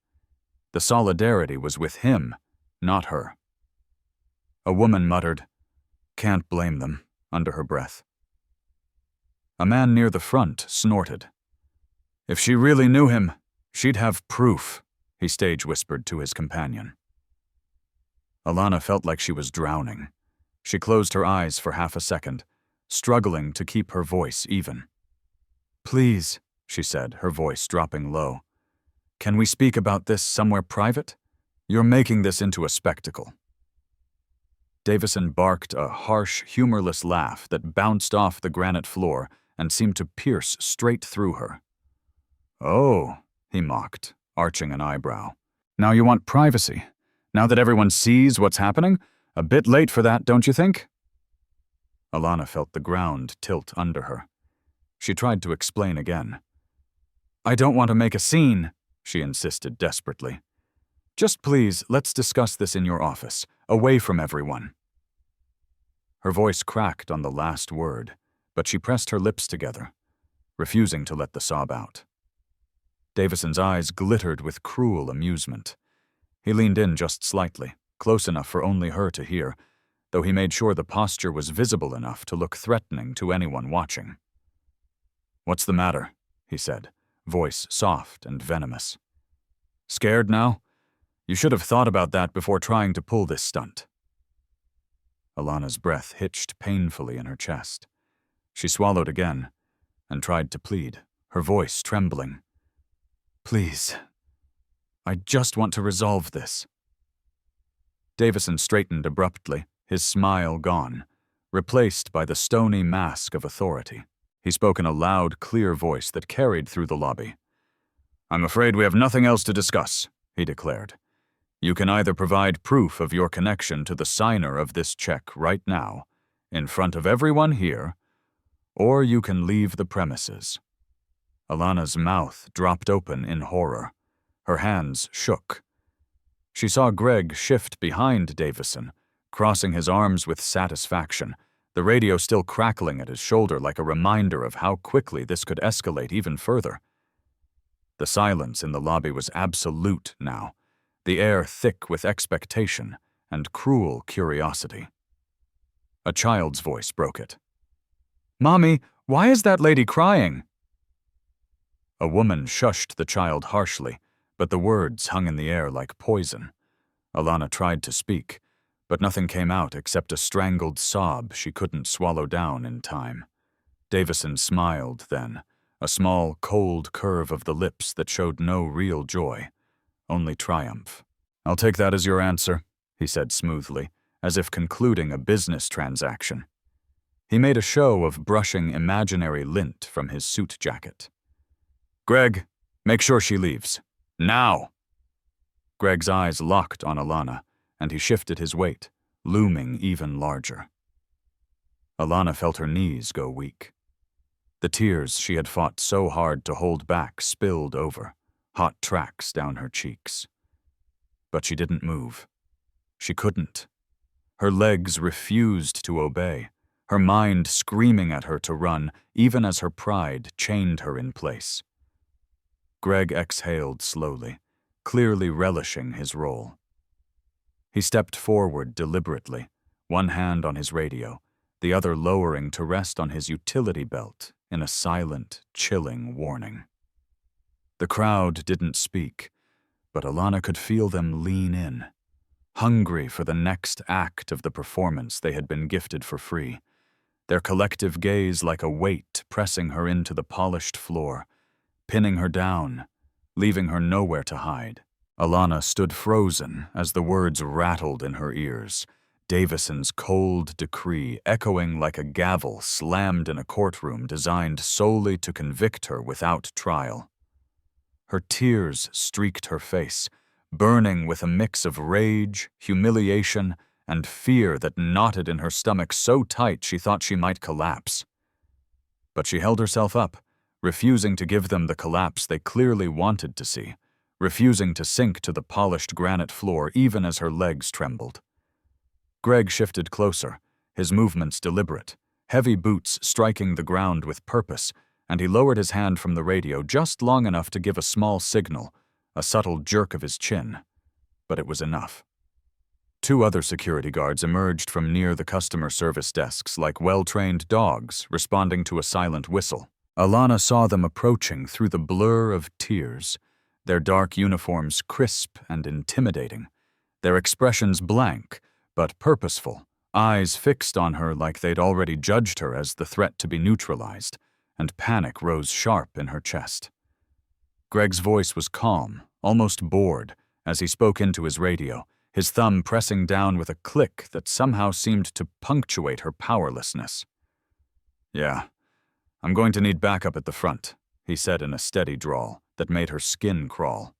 [SPEAKER 1] The solidarity was with him, not her. A woman muttered, "Can't blame them," under her breath. A man near the front snorted. "If she really knew him, she'd have proof," he stage whispered to his companion. Alana felt like she was drowning. She closed her eyes for half a second, struggling to keep her voice even. "Please," she said, her voice dropping low. "Can we speak about this somewhere private? You're making this into a spectacle." Davison barked a harsh, humorless laugh that bounced off the granite floor and seemed to pierce straight through her. "Oh," he mocked, arching an eyebrow. "Now you want privacy? Now that everyone sees what's happening? A bit late for that, don't you think?" Alana felt the ground tilt under her. She tried to explain again. "I don't want to make a scene," she insisted desperately. "Just please, let's discuss this in your office, away from everyone." Her voice cracked on the last word, but she pressed her lips together, refusing to let the sob out. Davison's eyes glittered with cruel amusement. He leaned in just slightly, close enough for only her to hear, though he made sure the posture was visible enough to look threatening to anyone watching. "What's the matter?" he said, voice soft and venomous. "Scared now? You should have thought about that before trying to pull this stunt." Alana's breath hitched painfully in her chest. She swallowed again and tried to plead, her voice trembling. "Please, I just want to resolve this." Davison straightened abruptly, his smile gone, replaced by the stony mask of authority. He spoke in a loud, clear voice that carried through the lobby. "I'm afraid we have nothing else to discuss," he declared. "You can either provide proof of your connection to the signer of this check right now, in front of everyone here, or you can leave the premises." Alana's mouth dropped open in horror. Her hands shook. She saw Greg shift behind Davison, crossing his arms with satisfaction, the radio still crackling at his shoulder like a reminder of how quickly this could escalate even further. The silence in the lobby was absolute now, the air thick with expectation and cruel curiosity. A child's voice broke it. "Mommy, why is that lady crying?" A woman shushed the child harshly, but the words hung in the air like poison. Alana tried to speak, but nothing came out except a strangled sob she couldn't swallow down in time. Davison smiled then, a small, cold curve of the lips that showed no real joy, only triumph. "I'll take that as your answer," he said smoothly, as if concluding a business transaction. He made a show of brushing imaginary lint from his suit jacket. "Greg, make sure she leaves. Now!" Greg's eyes locked on Alana, and he shifted his weight, looming even larger. Alana felt her knees go weak. The tears she had fought so hard to hold back spilled over, hot tracks down her cheeks. But she didn't move. She couldn't. Her legs refused to obey, her mind screaming at her to run, even as her pride chained her in place. Greg exhaled slowly, clearly relishing his role. He stepped forward deliberately, one hand on his radio, the other lowering to rest on his utility belt in a silent, chilling warning. The crowd didn't speak, but Alana could feel them lean in, hungry for the next act of the performance they had been gifted for free, their collective gaze like a weight pressing her into the polished floor, pinning her down, leaving her nowhere to hide. Alana stood frozen as the words rattled in her ears, Davison's cold decree echoing like a gavel slammed in a courtroom designed solely to convict her without trial. Her tears streaked her face, burning with a mix of rage, humiliation, and fear that knotted in her stomach so tight she thought she might collapse. But she held herself up, refusing to give them the collapse they clearly wanted to see, refusing to sink to the polished granite floor even as her legs trembled. Greg shifted closer, his movements deliberate, heavy boots striking the ground with purpose, and he lowered his hand from the radio just long enough to give a small signal, a subtle jerk of his chin. But it was enough. 2 other security guards emerged from near the customer service desks like well-trained dogs responding to a silent whistle. Alana saw them approaching through the blur of tears, their dark uniforms crisp and intimidating, their expressions blank but purposeful, eyes fixed on her like they'd already judged her as the threat to be neutralized, and panic rose sharp in her chest. Greg's voice was calm, almost bored, as he spoke into his radio, his thumb pressing down with a click that somehow seemed to punctuate her powerlessness. "Yeah, I'm going to need backup at the front," he said in a steady drawl that made her skin crawl.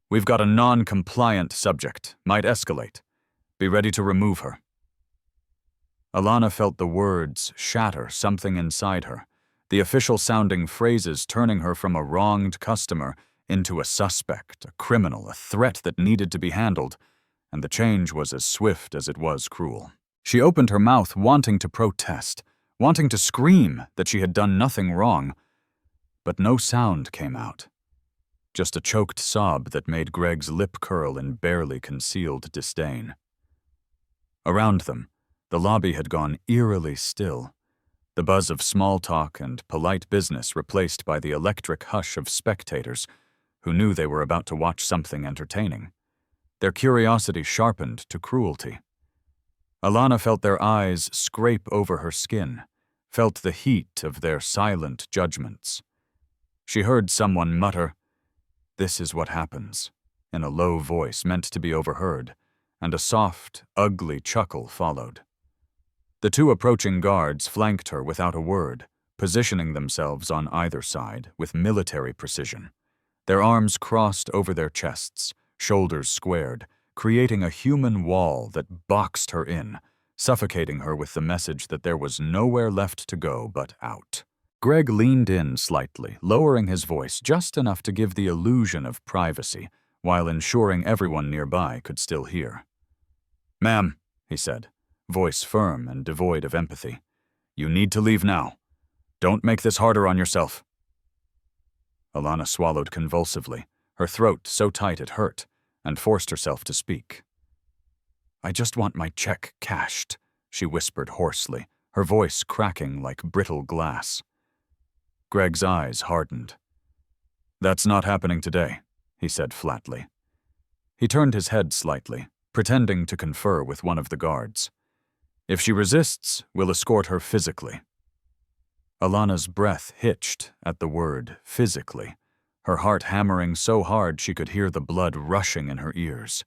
[SPEAKER 1] "We've got a non-compliant subject, might escalate. Be ready to remove her." Alana felt the words shatter something inside her, the official-sounding phrases turning her from a wronged customer into a suspect, a criminal, a threat that needed to be handled, and the change was as swift as it was cruel. She opened her mouth wanting to protest, wanting to scream that she had done nothing wrong, but no sound came out. Just a choked sob that made Greg's lip curl in barely concealed disdain. Around them, the lobby had gone eerily still, the buzz of small talk and polite business replaced by the electric hush of spectators who knew they were about to watch something entertaining. Their curiosity sharpened to cruelty. Alana felt their eyes scrape over her skin, felt the heat of their silent judgments. She heard someone mutter, "This is what happens," in a low voice meant to be overheard, and a soft, ugly chuckle followed. The 2 approaching guards flanked her without a word, positioning themselves on either side with military precision. Their arms crossed over their chests, shoulders squared, creating a human wall that boxed her in, suffocating her with the message that there was nowhere left to go but out. Greg leaned in slightly, lowering his voice just enough to give the illusion of privacy, while ensuring everyone nearby could still hear. "Ma'am," he said, voice firm and devoid of empathy, "you need to leave now. Don't make this harder on yourself." Alana swallowed convulsively, her throat so tight it hurt, and forced herself to speak. "I just want my check cashed," she whispered hoarsely, her voice cracking like brittle glass. Greg's eyes hardened. "That's not happening today," he said flatly. He turned his head slightly, pretending to confer with one of the guards. "If she resists, we'll escort her physically." Alana's breath hitched at the word physically, her heart hammering so hard she could hear the blood rushing in her ears.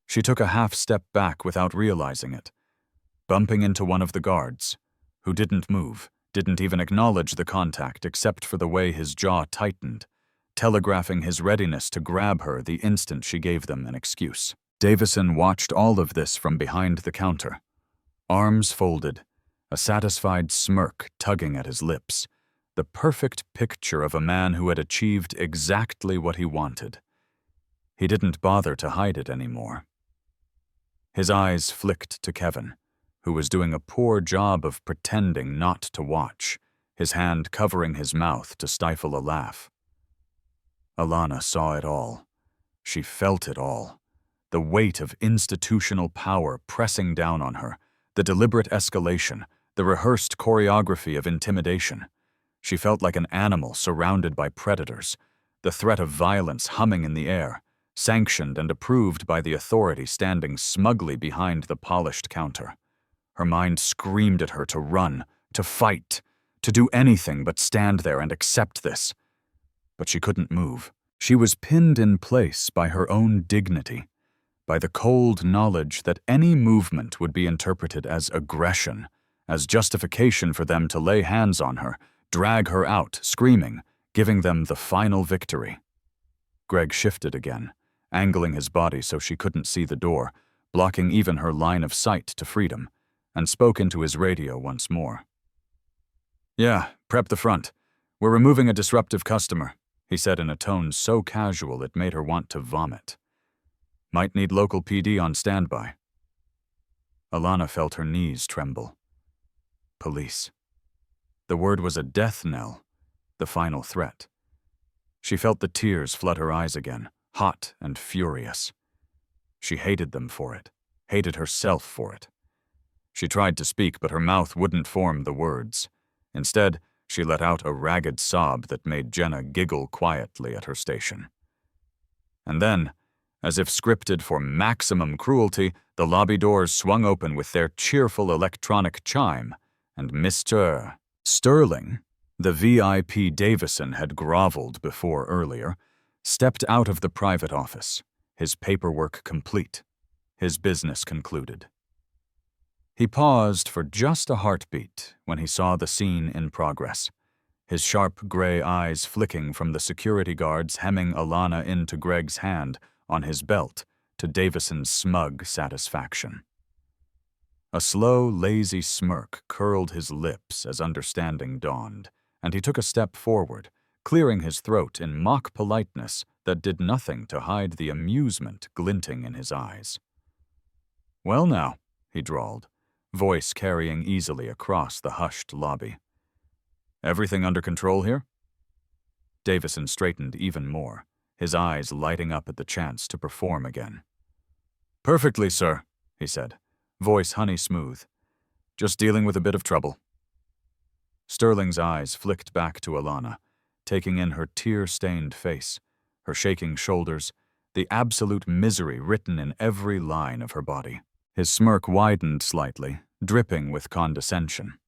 [SPEAKER 1] She took a half step back without realizing it, bumping into one of the guards, who didn't move, didn't even acknowledge the contact except for the way his jaw tightened, telegraphing his readiness to grab her the instant she gave them an excuse. Davison watched all of this from behind the counter, arms folded, a satisfied smirk tugging at his lips, the perfect picture of a man who had achieved exactly what he wanted. He didn't bother to hide it anymore. His eyes flicked to Kevin, who was doing a poor job of pretending not to watch, his hand covering his mouth to stifle a laugh. Alana saw it all. She felt it all. The weight of institutional power pressing down on her, the deliberate escalation, the rehearsed choreography of intimidation. She felt like an animal surrounded by predators, the threat of violence humming in the air, sanctioned and approved by the authority standing smugly behind the polished counter. Her mind screamed at her to run, to fight, to do anything but stand there and accept this. But she couldn't move. She was pinned in place by her own dignity, by the cold knowledge that any movement would be interpreted as aggression, as justification for them to lay hands on her, drag her out, screaming, giving them the final victory. Greg shifted again, angling his body so she couldn't see the door, blocking even her line of sight to freedom, and spoke into his radio once more. "Yeah, prep the front. We're removing a disruptive customer," he said in a tone so casual it made her want to vomit. "Might need local PD on standby." Alana felt her knees tremble. police. The word was a death knell, the final threat. She felt the tears flood her eyes again, hot and furious. She hated them for it, hated herself for it. She tried to speak, but her mouth wouldn't form the words. Instead, she let out a ragged sob that made Jenna giggle quietly at her station. And then, as if scripted for maximum cruelty, the lobby doors swung open with their cheerful electronic chime, and Mr. Sterling, the VIP Davison had groveled before earlier, stepped out of the private office, his paperwork complete, his business concluded. He paused for just a heartbeat when he saw the scene in progress, his sharp gray eyes flicking from the security guards hemming Alana into Greg's hand on his belt to Davison's smug satisfaction. A slow, lazy smirk curled his lips as understanding dawned, and he took a step forward, clearing his throat in mock politeness that did nothing to hide the amusement glinting in his eyes. "Well now," he drawled, voice carrying easily across the hushed lobby. "Everything under control here?" Davison straightened even more, his eyes lighting up at the chance to perform again. "Perfectly, sir," he said, voice honey smooth. "Just dealing with a bit of trouble." Sterling's eyes flicked back to Alana, taking in her tear-stained face, her shaking shoulders, the absolute misery written in every line of her body. His smirk widened slightly, dripping with condescension.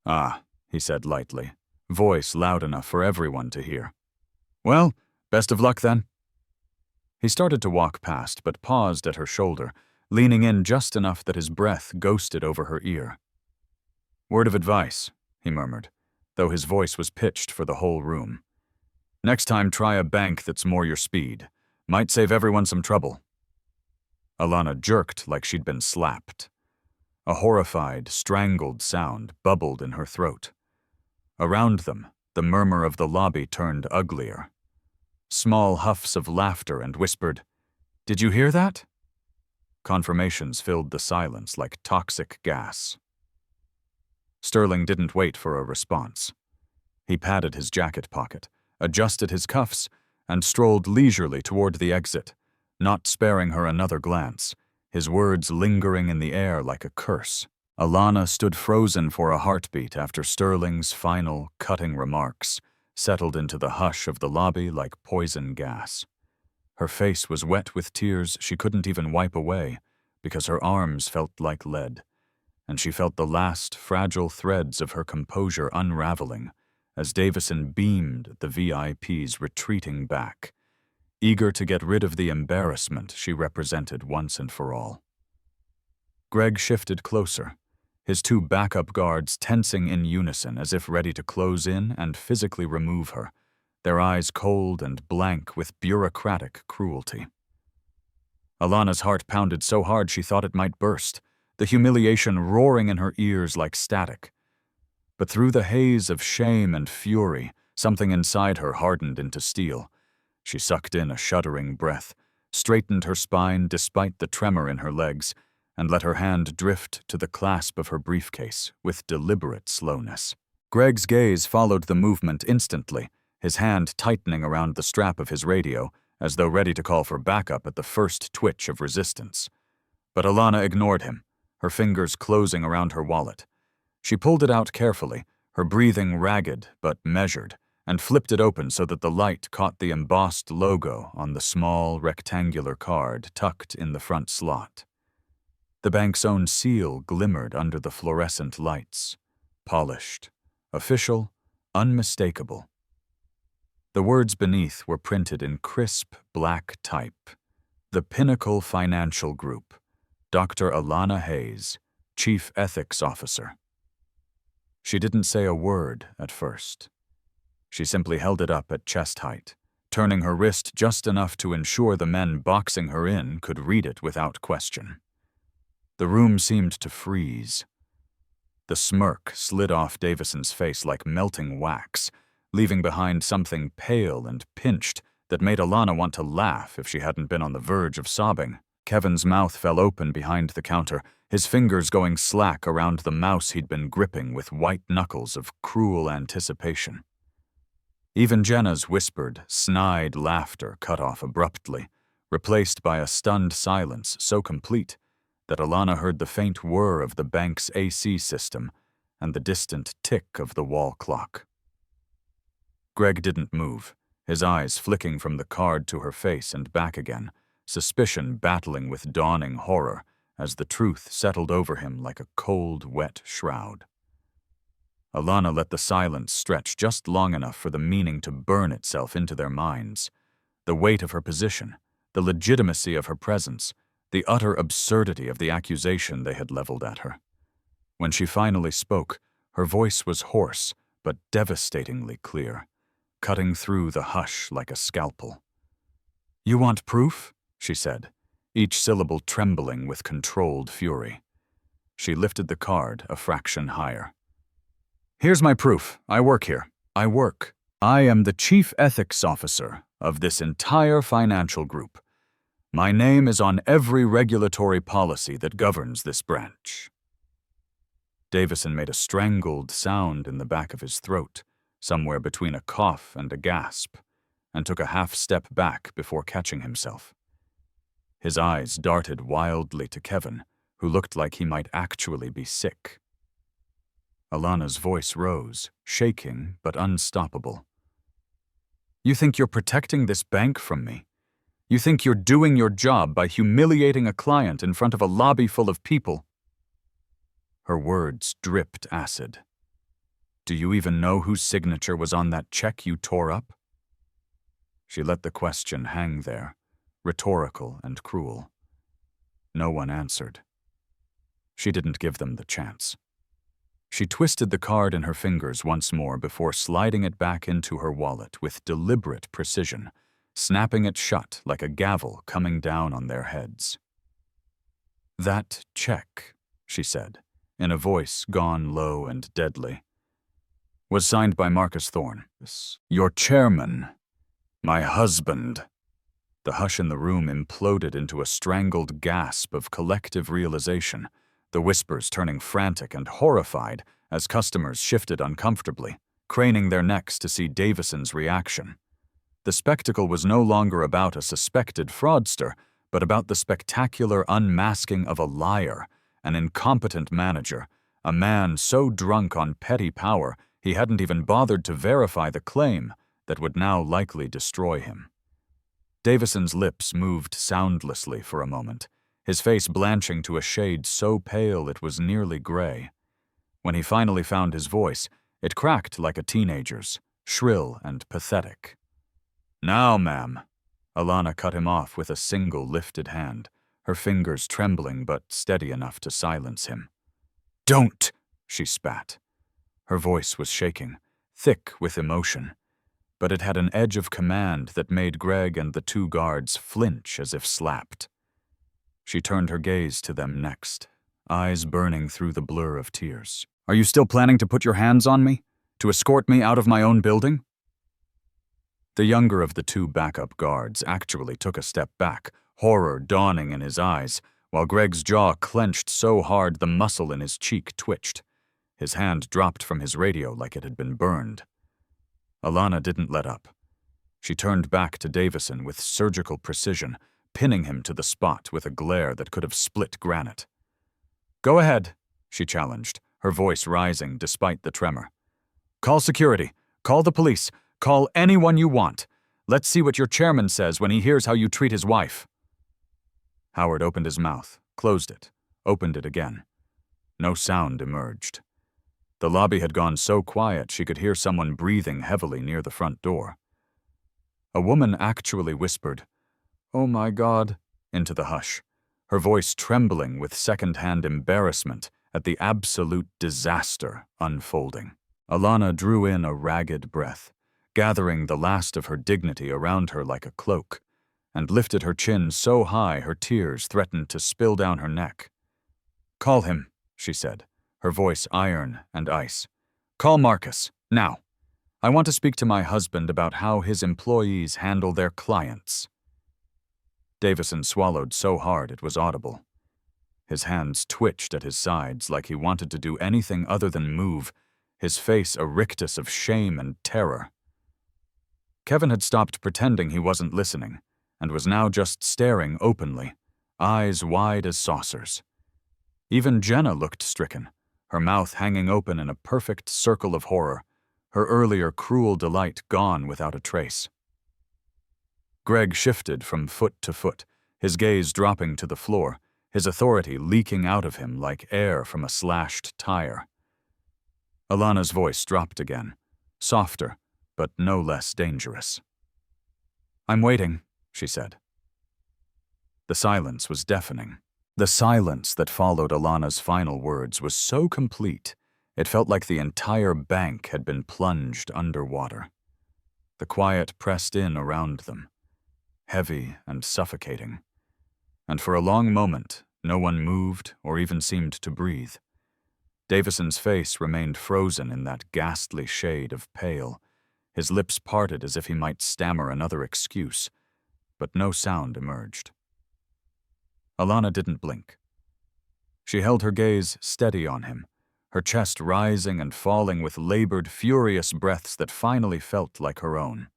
[SPEAKER 1] "Ah," he said lightly, voice loud enough for everyone to hear. "Well, best of luck then." He started to walk past, but paused at her shoulder, leaning in just enough that his breath ghosted over her ear. "Word of advice," he murmured, though his voice was pitched for the whole room. "Next time try a bank that's more your speed. Might save everyone some trouble." Alana jerked like she'd been slapped. A horrified, strangled sound bubbled in her throat. Around them, the murmur of the lobby turned uglier. Small huffs of laughter and whispered, "Did you hear that?" Confirmations filled the silence like toxic gas. Sterling didn't wait for a response. He patted his jacket pocket, adjusted his cuffs, and strolled leisurely toward the exit, not sparing her another glance, his words lingering in the air like a curse. Alana stood frozen for a heartbeat after Sterling's final, cutting remarks settled into the hush of the lobby like poison gas. Her face was wet with tears she couldn't even wipe away because her arms felt like lead, and she felt the last fragile threads of her composure unraveling as Davison beamed the VIPs retreating back, eager to get rid of the embarrassment she represented once and for all. Greg shifted closer, his two backup guards tensing in unison as if ready to close in and physically remove her, their eyes cold and blank with bureaucratic cruelty. Alana's heart pounded so hard she thought it might burst, the humiliation roaring in her ears like static. But through the haze of shame and fury, something inside her hardened into steel. She sucked in a shuddering breath, straightened her spine despite the tremor in her legs, and let her hand drift to the clasp of her briefcase with deliberate slowness. Greg's gaze followed the movement instantly, his hand tightening around the strap of his radio, as though ready to call for backup at the first twitch of resistance. But Alana ignored him, her fingers closing around her wallet. She pulled it out carefully, her breathing ragged but measured, and flipped it open so that the light caught the embossed logo on the small, rectangular card tucked in the front slot. The bank's own seal glimmered under the fluorescent lights, polished, official, unmistakable. The words beneath were printed in crisp black type. The Pinnacle Financial Group, Dr. Alana Hayes, Chief Ethics Officer. She didn't say a word at first. She simply held it up at chest height, turning her wrist just enough to ensure the men boxing her in could read it without question. The room seemed to freeze. The smirk slid off Davison's face like melting wax, leaving behind something pale and pinched that made Alana want to laugh if she hadn't been on the verge of sobbing. Kevin's mouth fell open behind the counter, his fingers going slack around the mouse he'd been gripping with white knuckles of cruel anticipation. Even Jenna's whispered, snide laughter cut off abruptly, replaced by a stunned silence so complete that Alana heard the faint whir of the bank's AC system and the distant tick of the wall clock. Greg didn't move, his eyes flicking from the card to her face and back again, suspicion battling with dawning horror as the truth settled over him like a cold, wet shroud. Alana let the silence stretch just long enough for the meaning to burn itself into their minds. The weight of her position, the legitimacy of her presence, the utter absurdity of the accusation they had leveled at her. When she finally spoke, her voice was hoarse but devastatingly clear, cutting through the hush like a scalpel. "You want proof?" she said, each syllable trembling with controlled fury. She lifted the card a fraction higher. "Here's my proof. I work here. I work. I am the chief ethics officer of this entire financial group. My name is on every regulatory policy that governs this branch." Davison made a strangled sound in the back of his throat, somewhere between a cough and a gasp, and took a half-step back before catching himself. His eyes darted wildly to Kevin, who looked like he might actually be sick. Alana's voice rose, shaking but unstoppable. "You think you're protecting this bank from me? You think you're doing your job by humiliating a client in front of a lobby full of people?" Her words dripped acid. "Do you even know whose signature was on that check you tore up?" She let the question hang there, rhetorical and cruel. No one answered. She didn't give them the chance. She twisted the card in her fingers once more before sliding it back into her wallet with deliberate precision, snapping it shut like a gavel coming down on their heads. "That check," she said, in a voice gone low and deadly, "was signed by Marcus Thorne, your chairman, my husband." The hush in the room imploded into a strangled gasp of collective realization, the whispers turning frantic and horrified as customers shifted uncomfortably, craning their necks to see Davison's reaction. The spectacle was no longer about a suspected fraudster, but about the spectacular unmasking of a liar, an incompetent manager, a man so drunk on petty power he hadn't even bothered to verify the claim that would now likely destroy him. Davison's lips moved soundlessly for a moment, his face blanching to a shade so pale it was nearly gray. When he finally found his voice, it cracked like a teenager's, shrill and pathetic. "Now, ma'am." Alana cut him off with a single lifted hand, her fingers trembling but steady enough to silence him. "Don't!" she spat. Her voice was shaking, thick with emotion, but it had an edge of command that made Greg and the two guards flinch as if slapped. She turned her gaze to them next, eyes burning through the blur of tears. "Are you still planning to put your hands on me? To escort me out of my own building?" The younger of the two backup guards actually took a step back, horror dawning in his eyes, while Greg's jaw clenched so hard the muscle in his cheek twitched. His hand dropped from his radio like it had been burned. Alana didn't let up. She turned back to Davison with surgical precision, pinning him to the spot with a glare that could have split granite. "Go ahead," she challenged, her voice rising despite the tremor. "Call security. Call the police. Call anyone you want. Let's see what your chairman says when he hears how you treat his wife." Howard opened his mouth, closed it, opened it again. No sound emerged. The lobby had gone so quiet she could hear someone breathing heavily near the front door. A woman actually whispered, "Oh my God," into the hush, her voice trembling with second-hand embarrassment at the absolute disaster unfolding. Alana drew in a ragged breath, gathering the last of her dignity around her like a cloak, and lifted her chin so high her tears threatened to spill down her neck. "Call him," she said, her voice iron and ice. "Call Marcus, now. I want to speak to my husband about how his employees handle their clients." Davison swallowed so hard it was audible. His hands twitched at his sides like he wanted to do anything other than move, his face a rictus of shame and terror. Kevin had stopped pretending he wasn't listening, and was now just staring openly, eyes wide as saucers. Even Jenna looked stricken, her mouth hanging open in a perfect circle of horror, her earlier cruel delight gone without a trace. Greg shifted from foot to foot, his gaze dropping to the floor, his authority leaking out of him like air from a slashed tire. Alana's voice dropped again, softer, but no less dangerous. "I'm waiting," she said. The silence was deafening. The silence that followed Alana's final words was so complete, it felt like the entire bank had been plunged underwater. The quiet pressed in around them, heavy and suffocating. And for a long moment, no one moved or even seemed to breathe. Davison's face remained frozen in that ghastly shade of pale, his lips parted as if he might stammer another excuse, but no sound emerged. Alana didn't blink. She held her gaze steady on him, her chest rising and falling with labored, furious breaths that finally felt like her own.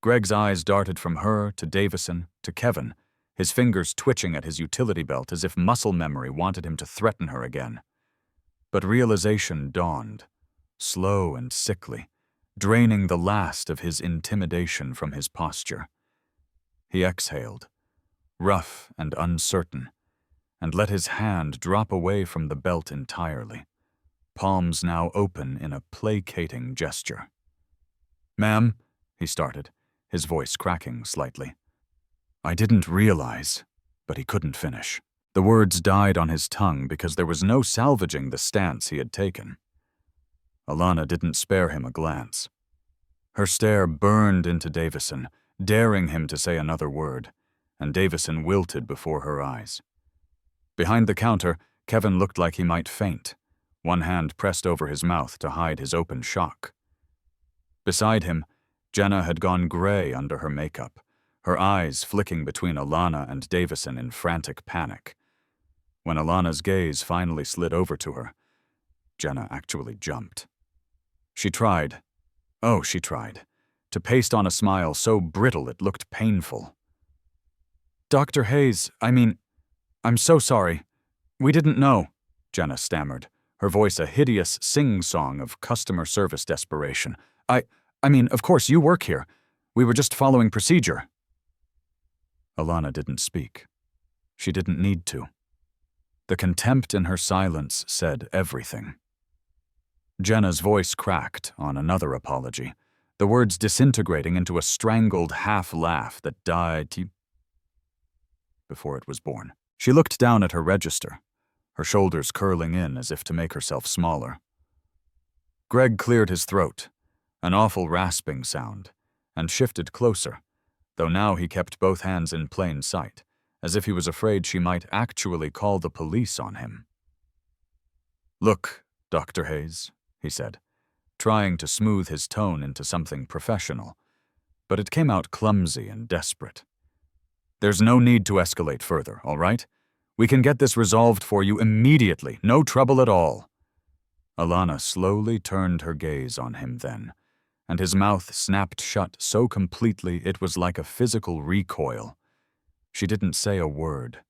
[SPEAKER 1] Greg's eyes darted from her to Davison to Kevin, his fingers twitching at his utility belt as if muscle memory wanted him to threaten her again. But realization dawned, slow and sickly, draining the last of his intimidation from his posture. He exhaled, rough and uncertain, and let his hand drop away from the belt entirely, palms now open in a placating gesture. "Ma'am," he started, his voice cracking slightly. "I didn't realize," but he couldn't finish. The words died on his tongue because there was no salvaging the stance he had taken. Alana didn't spare him a glance. Her stare burned into Davison, daring him to say another word, and Davison wilted before her eyes. Behind the counter, Kevin looked like he might faint, one hand pressed over his mouth to hide his open shock. Beside him, Jenna had gone gray under her makeup, her eyes flicking between Alana and Davison in frantic panic. When Alana's gaze finally slid over to her, Jenna actually jumped. She tried, to paste on a smile so brittle it looked painful. "Dr. Hayes, I'm so sorry. We didn't know," Jenna stammered, her voice a hideous sing-song of customer service desperation. Of course you work here. We were just following procedure." Alana didn't speak. She didn't need to. The contempt in her silence said everything. Jenna's voice cracked on another apology, the words disintegrating into a strangled half-laugh that died before it was born. She looked down at her register, her shoulders curling in as if to make herself smaller. Greg cleared his throat, an awful rasping sound, and shifted closer, though now he kept both hands in plain sight, as if he was afraid she might actually call the police on him. "Look, Dr. Hayes," he said, trying to smooth his tone into something professional, but it came out clumsy and desperate. "There's no need to escalate further, all right? We can get this resolved for you immediately, no trouble at all." Alana slowly turned her gaze on him then, and his mouth snapped shut so completely it was like a physical recoil. She didn't say a word,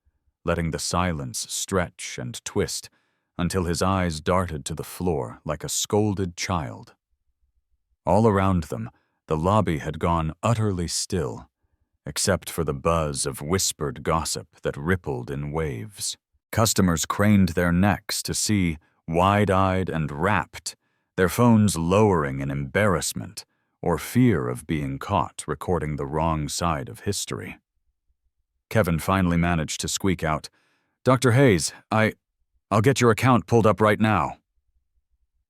[SPEAKER 1] letting the silence stretch and twist until his eyes darted to the floor like a scolded child. All around them, the lobby had gone utterly still, except for the buzz of whispered gossip that rippled in waves. Customers craned their necks to see, wide-eyed and rapt, their phones lowering in embarrassment or fear of being caught recording the wrong side of history. Kevin finally managed to squeak out, "Dr. Hayes, I'll get your account pulled up right now."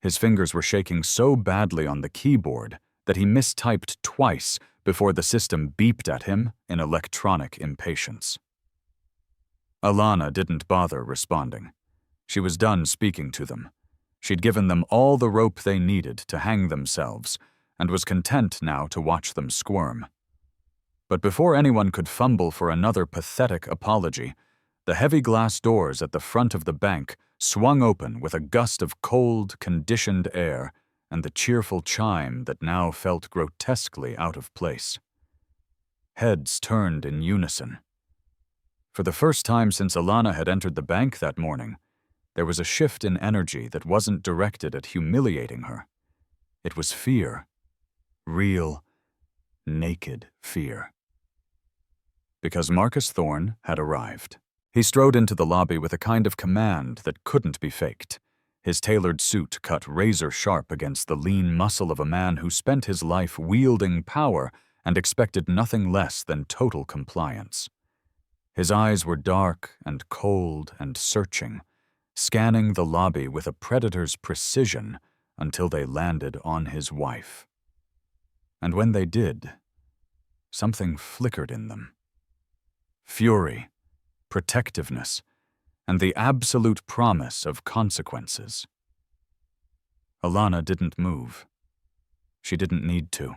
[SPEAKER 1] His fingers were shaking so badly on the keyboard that he mistyped twice before the system beeped at him in electronic impatience. Alana didn't bother responding. She was done speaking to them. She'd given them all the rope they needed to hang themselves and was content now to watch them squirm. But before anyone could fumble for another pathetic apology, the heavy glass doors at the front of the bank swung open with a gust of cold, conditioned air and the cheerful chime that now felt grotesquely out of place. Heads turned in unison. For the first time since Alana had entered the bank that morning, there was a shift in energy that wasn't directed at humiliating her. It was fear. Real, naked fear. Because Marcus Thorne had arrived. He strode into the lobby with a kind of command that couldn't be faked. His tailored suit cut razor-sharp against the lean muscle of a man who spent his life wielding power and expected nothing less than total compliance. His eyes were dark and cold and searching, scanning the lobby with a predator's precision until they landed on his wife. And when they did, something flickered in them. Fury, protectiveness, and the absolute promise of consequences. Alana didn't move. She didn't need to.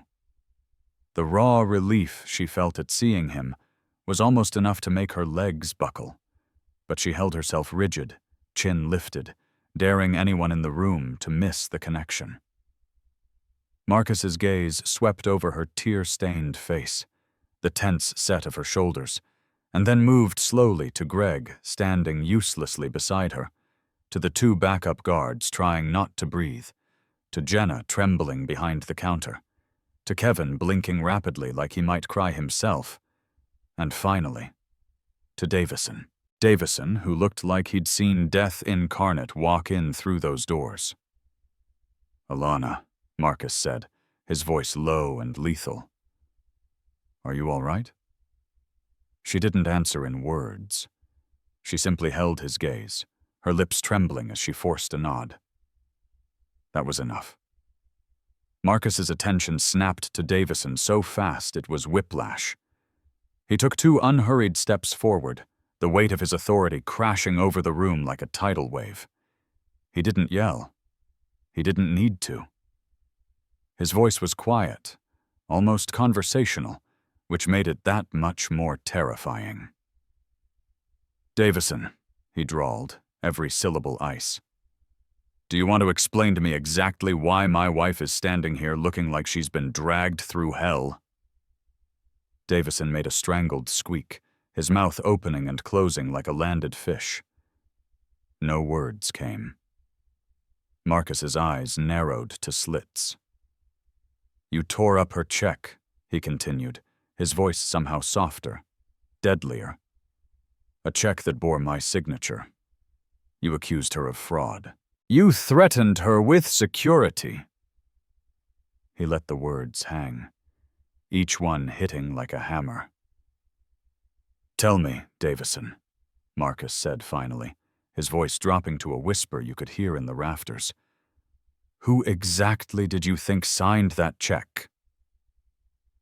[SPEAKER 1] The raw relief she felt at seeing him was almost enough to make her legs buckle, but she held herself rigid, chin lifted, daring anyone in the room to miss the connection. Marcus's gaze swept over her tear-stained face, the tense set of her shoulders, and then moved slowly to Greg, standing uselessly beside her, to the two backup guards trying not to breathe, to Jenna trembling behind the counter, to Kevin blinking rapidly like he might cry himself, and finally, to Davison. Davison, who looked like he'd seen death incarnate walk in through those doors. "Alana," Marcus said, his voice low and lethal. "Are you all right?" She didn't answer in words. She simply held his gaze, her lips trembling as she forced a nod. That was enough. Marcus's attention snapped to Davison so fast it was whiplash. He took 2 unhurried steps forward, the weight of his authority crashing over the room like a tidal wave. He didn't yell. He didn't need to. His voice was quiet, almost conversational, which made it that much more terrifying. "Davison," he drawled, every syllable ice. "Do you want to explain to me exactly why my wife is standing here looking like she's been dragged through hell?" Davison made a strangled squeak, his mouth opening and closing like a landed fish. No words came. Marcus's eyes narrowed to slits. "You tore up her check," he continued, his voice somehow softer, deadlier. "A check that bore my signature. You accused her of fraud. You threatened her with security." He let the words hang, each one hitting like a hammer. "Tell me, Davison," Marcus said finally, his voice dropping to a whisper you could hear in the rafters. "Who exactly did you think signed that check?"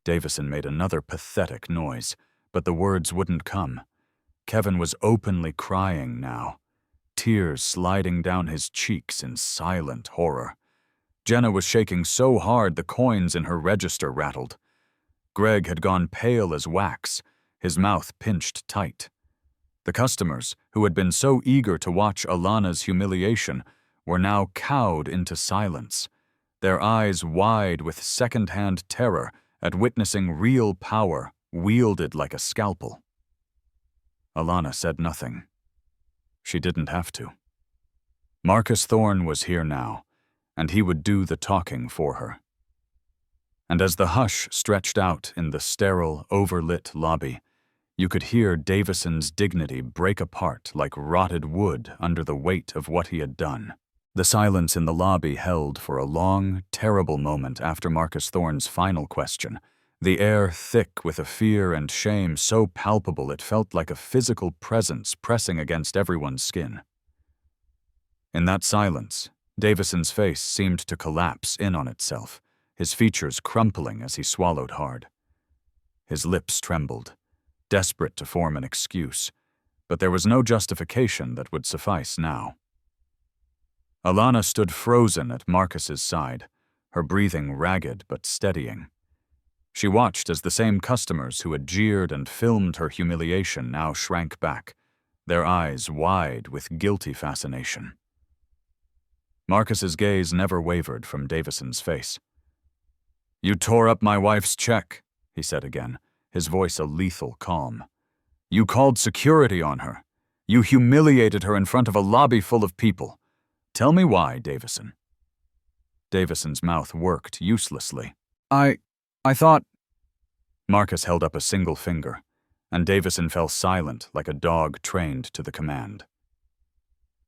[SPEAKER 1] Davison made another pathetic noise, but the words wouldn't come. Kevin was openly crying now, tears sliding down his cheeks in silent horror. Jenna was shaking so hard the coins in her register rattled. Greg had gone pale as wax, his mouth pinched tight. The customers, who had been so eager to watch Alana's humiliation, were now cowed into silence, their eyes wide with second-hand terror at witnessing real power wielded like a scalpel. Alana said nothing. She didn't have to. Marcus Thorne was here now, and he would do the talking for her. And as the hush stretched out in the sterile, overlit lobby, you could hear Davison's dignity break apart like rotted wood under the weight of what he had done. The silence in the lobby held for a long, terrible moment after Marcus Thorne's final question, the air thick with a fear and shame so palpable it felt like a physical presence pressing against everyone's skin. In that silence, Davison's face seemed to collapse in on itself, his features crumpling as he swallowed hard. His lips trembled, desperate to form an excuse, but there was no justification that would suffice now. Alana stood frozen at Marcus's side, her breathing ragged but steadying. She watched as the same customers who had jeered and filmed her humiliation now shrank back, their eyes wide with guilty fascination. Marcus's gaze never wavered from Davison's face. "You tore up my wife's check," he said again, his voice a lethal calm. "You called security on her. You humiliated her in front of a lobby full of people. Tell me why, Davison." Davison's mouth worked uselessly. I thought—" Marcus held up a single finger, and Davison fell silent like a dog trained to the command.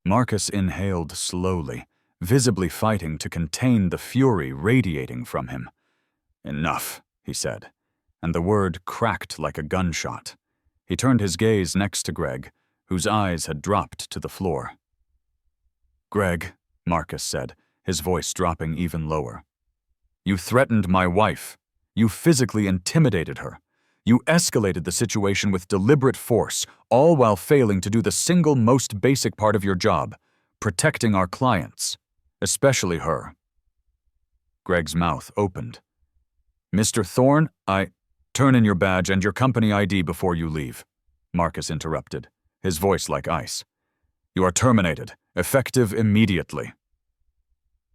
[SPEAKER 1] Marcus inhaled slowly, visibly fighting to contain the fury radiating from him. "Enough," he said, and the word cracked like a gunshot. He turned his gaze next to Greg, whose eyes had dropped to the floor. "Greg," Marcus said, his voice dropping even lower, "you threatened my wife. You physically intimidated her. You escalated the situation with deliberate force, all while failing to do the single most basic part of your job, protecting our clients, especially her." Greg's mouth opened. "Mr. Thorne, Turn in your badge and your company ID before you leave," Marcus interrupted, his voice like ice. "You are terminated, effective immediately."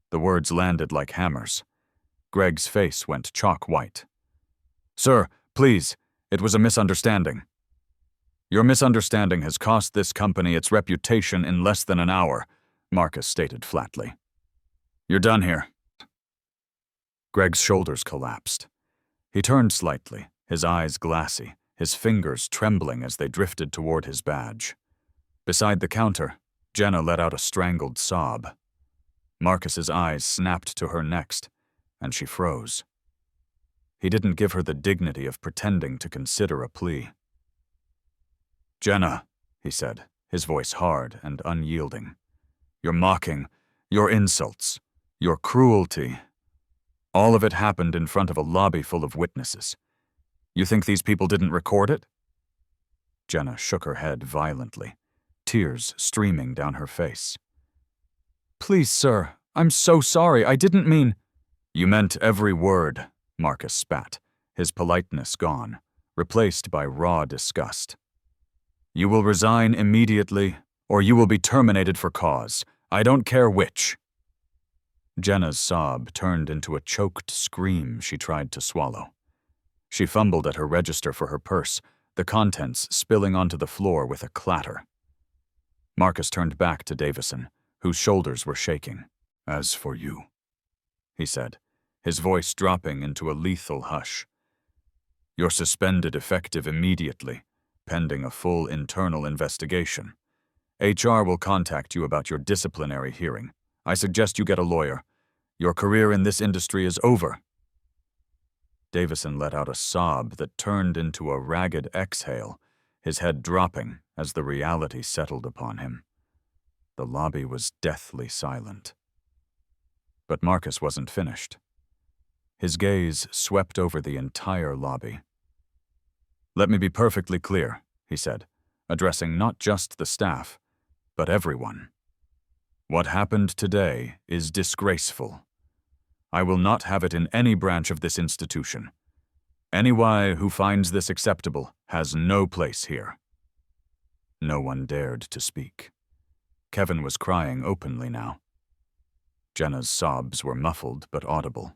[SPEAKER 1] The words landed like hammers. Greg's face went chalk white. "Sir, please, it was a misunderstanding." "Your misunderstanding has cost this company its reputation in less than an hour," Marcus stated flatly. "You're done here." Greg's shoulders collapsed. He turned slightly, his eyes glassy, his fingers trembling as they drifted toward his badge. Beside the counter, Jenna let out a strangled sob. Marcus's eyes snapped to her next, and she froze. He didn't give her the dignity of pretending to consider a plea. "Jenna," he said, his voice hard and unyielding, "your mocking, your insults, your cruelty, all of it happened in front of a lobby full of witnesses. You think these people didn't record it?" Jenna shook her head violently, tears streaming down her face. "Please, sir, I'm so sorry. I didn't mean—" "You meant every word," Marcus spat, his politeness gone, replaced by raw disgust. "You will resign immediately, or you will be terminated for cause. I don't care which." Jenna's sob turned into a choked scream she tried to swallow. She fumbled at her register for her purse, the contents spilling onto the floor with a clatter. Marcus turned back to Davison, whose shoulders were shaking. "As for you," he said, his voice dropping into a lethal hush, "you're suspended effective immediately, pending a full internal investigation. HR will contact you about your disciplinary hearing. I suggest you get a lawyer. Your career in this industry is over." Davison let out a sob that turned into a ragged exhale, his head dropping as the reality settled upon him. The lobby was deathly silent. But Marcus wasn't finished. His gaze swept over the entire lobby. "Let me be perfectly clear," he said, addressing not just the staff, but everyone. "What happened today is disgraceful. I will not have it in any branch of this institution. Anyone who finds this acceptable has no place here." No one dared to speak. Kevin was crying openly now. Jenna's sobs were muffled but audible.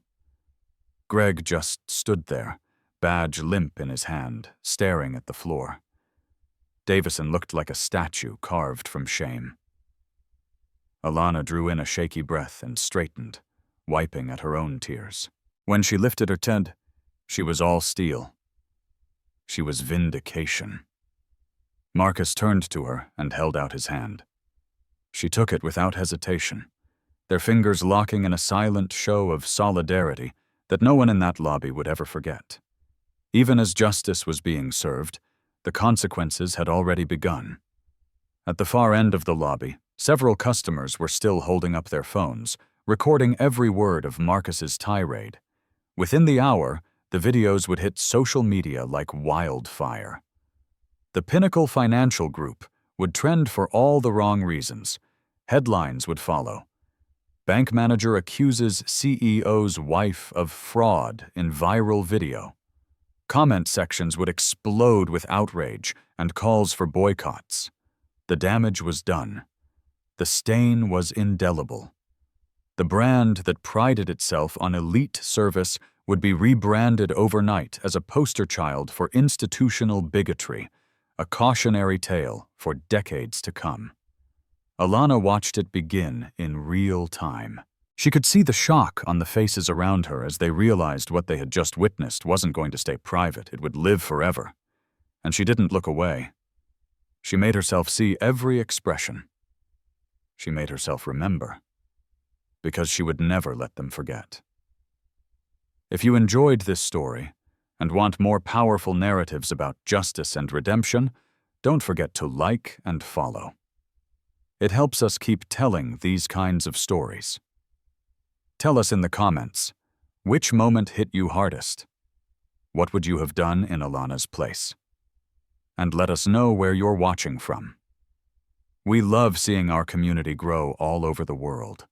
[SPEAKER 1] Greg just stood there, badge limp in his hand, staring at the floor. Davison looked like a statue carved from shame. Alana drew in a shaky breath and straightened, wiping at her own tears. When she lifted her head, she was all steel. She was vindication. Marcus turned to her and held out his hand. She took it without hesitation, their fingers locking in a silent show of solidarity that no one in that lobby would ever forget. Even as justice was being served, the consequences had already begun. At the far end of the lobby, several customers were still holding up their phones, recording every word of Marcus's tirade. Within the hour, the videos would hit social media like wildfire. The Pinnacle Financial Group would trend for all the wrong reasons. Headlines would follow. Bank manager accuses CEO's wife of fraud in viral video. Comment sections would explode with outrage and calls for boycotts. The damage was done. The stain was indelible. The brand that prided itself on elite service would be rebranded overnight as a poster child for institutional bigotry, a cautionary tale for decades to come. Alana watched it begin in real time. She could see the shock on the faces around her as they realized what they had just witnessed wasn't going to stay private, it would live forever. And she didn't look away. She made herself see every expression. She made herself remember, because she would never let them forget. If you enjoyed this story and want more powerful narratives about justice and redemption, don't forget to like and follow. It helps us keep telling these kinds of stories. Tell us in the comments, which moment hit you hardest? What would you have done in Alana's place? And let us know where you're watching from. We love seeing our community grow all over the world.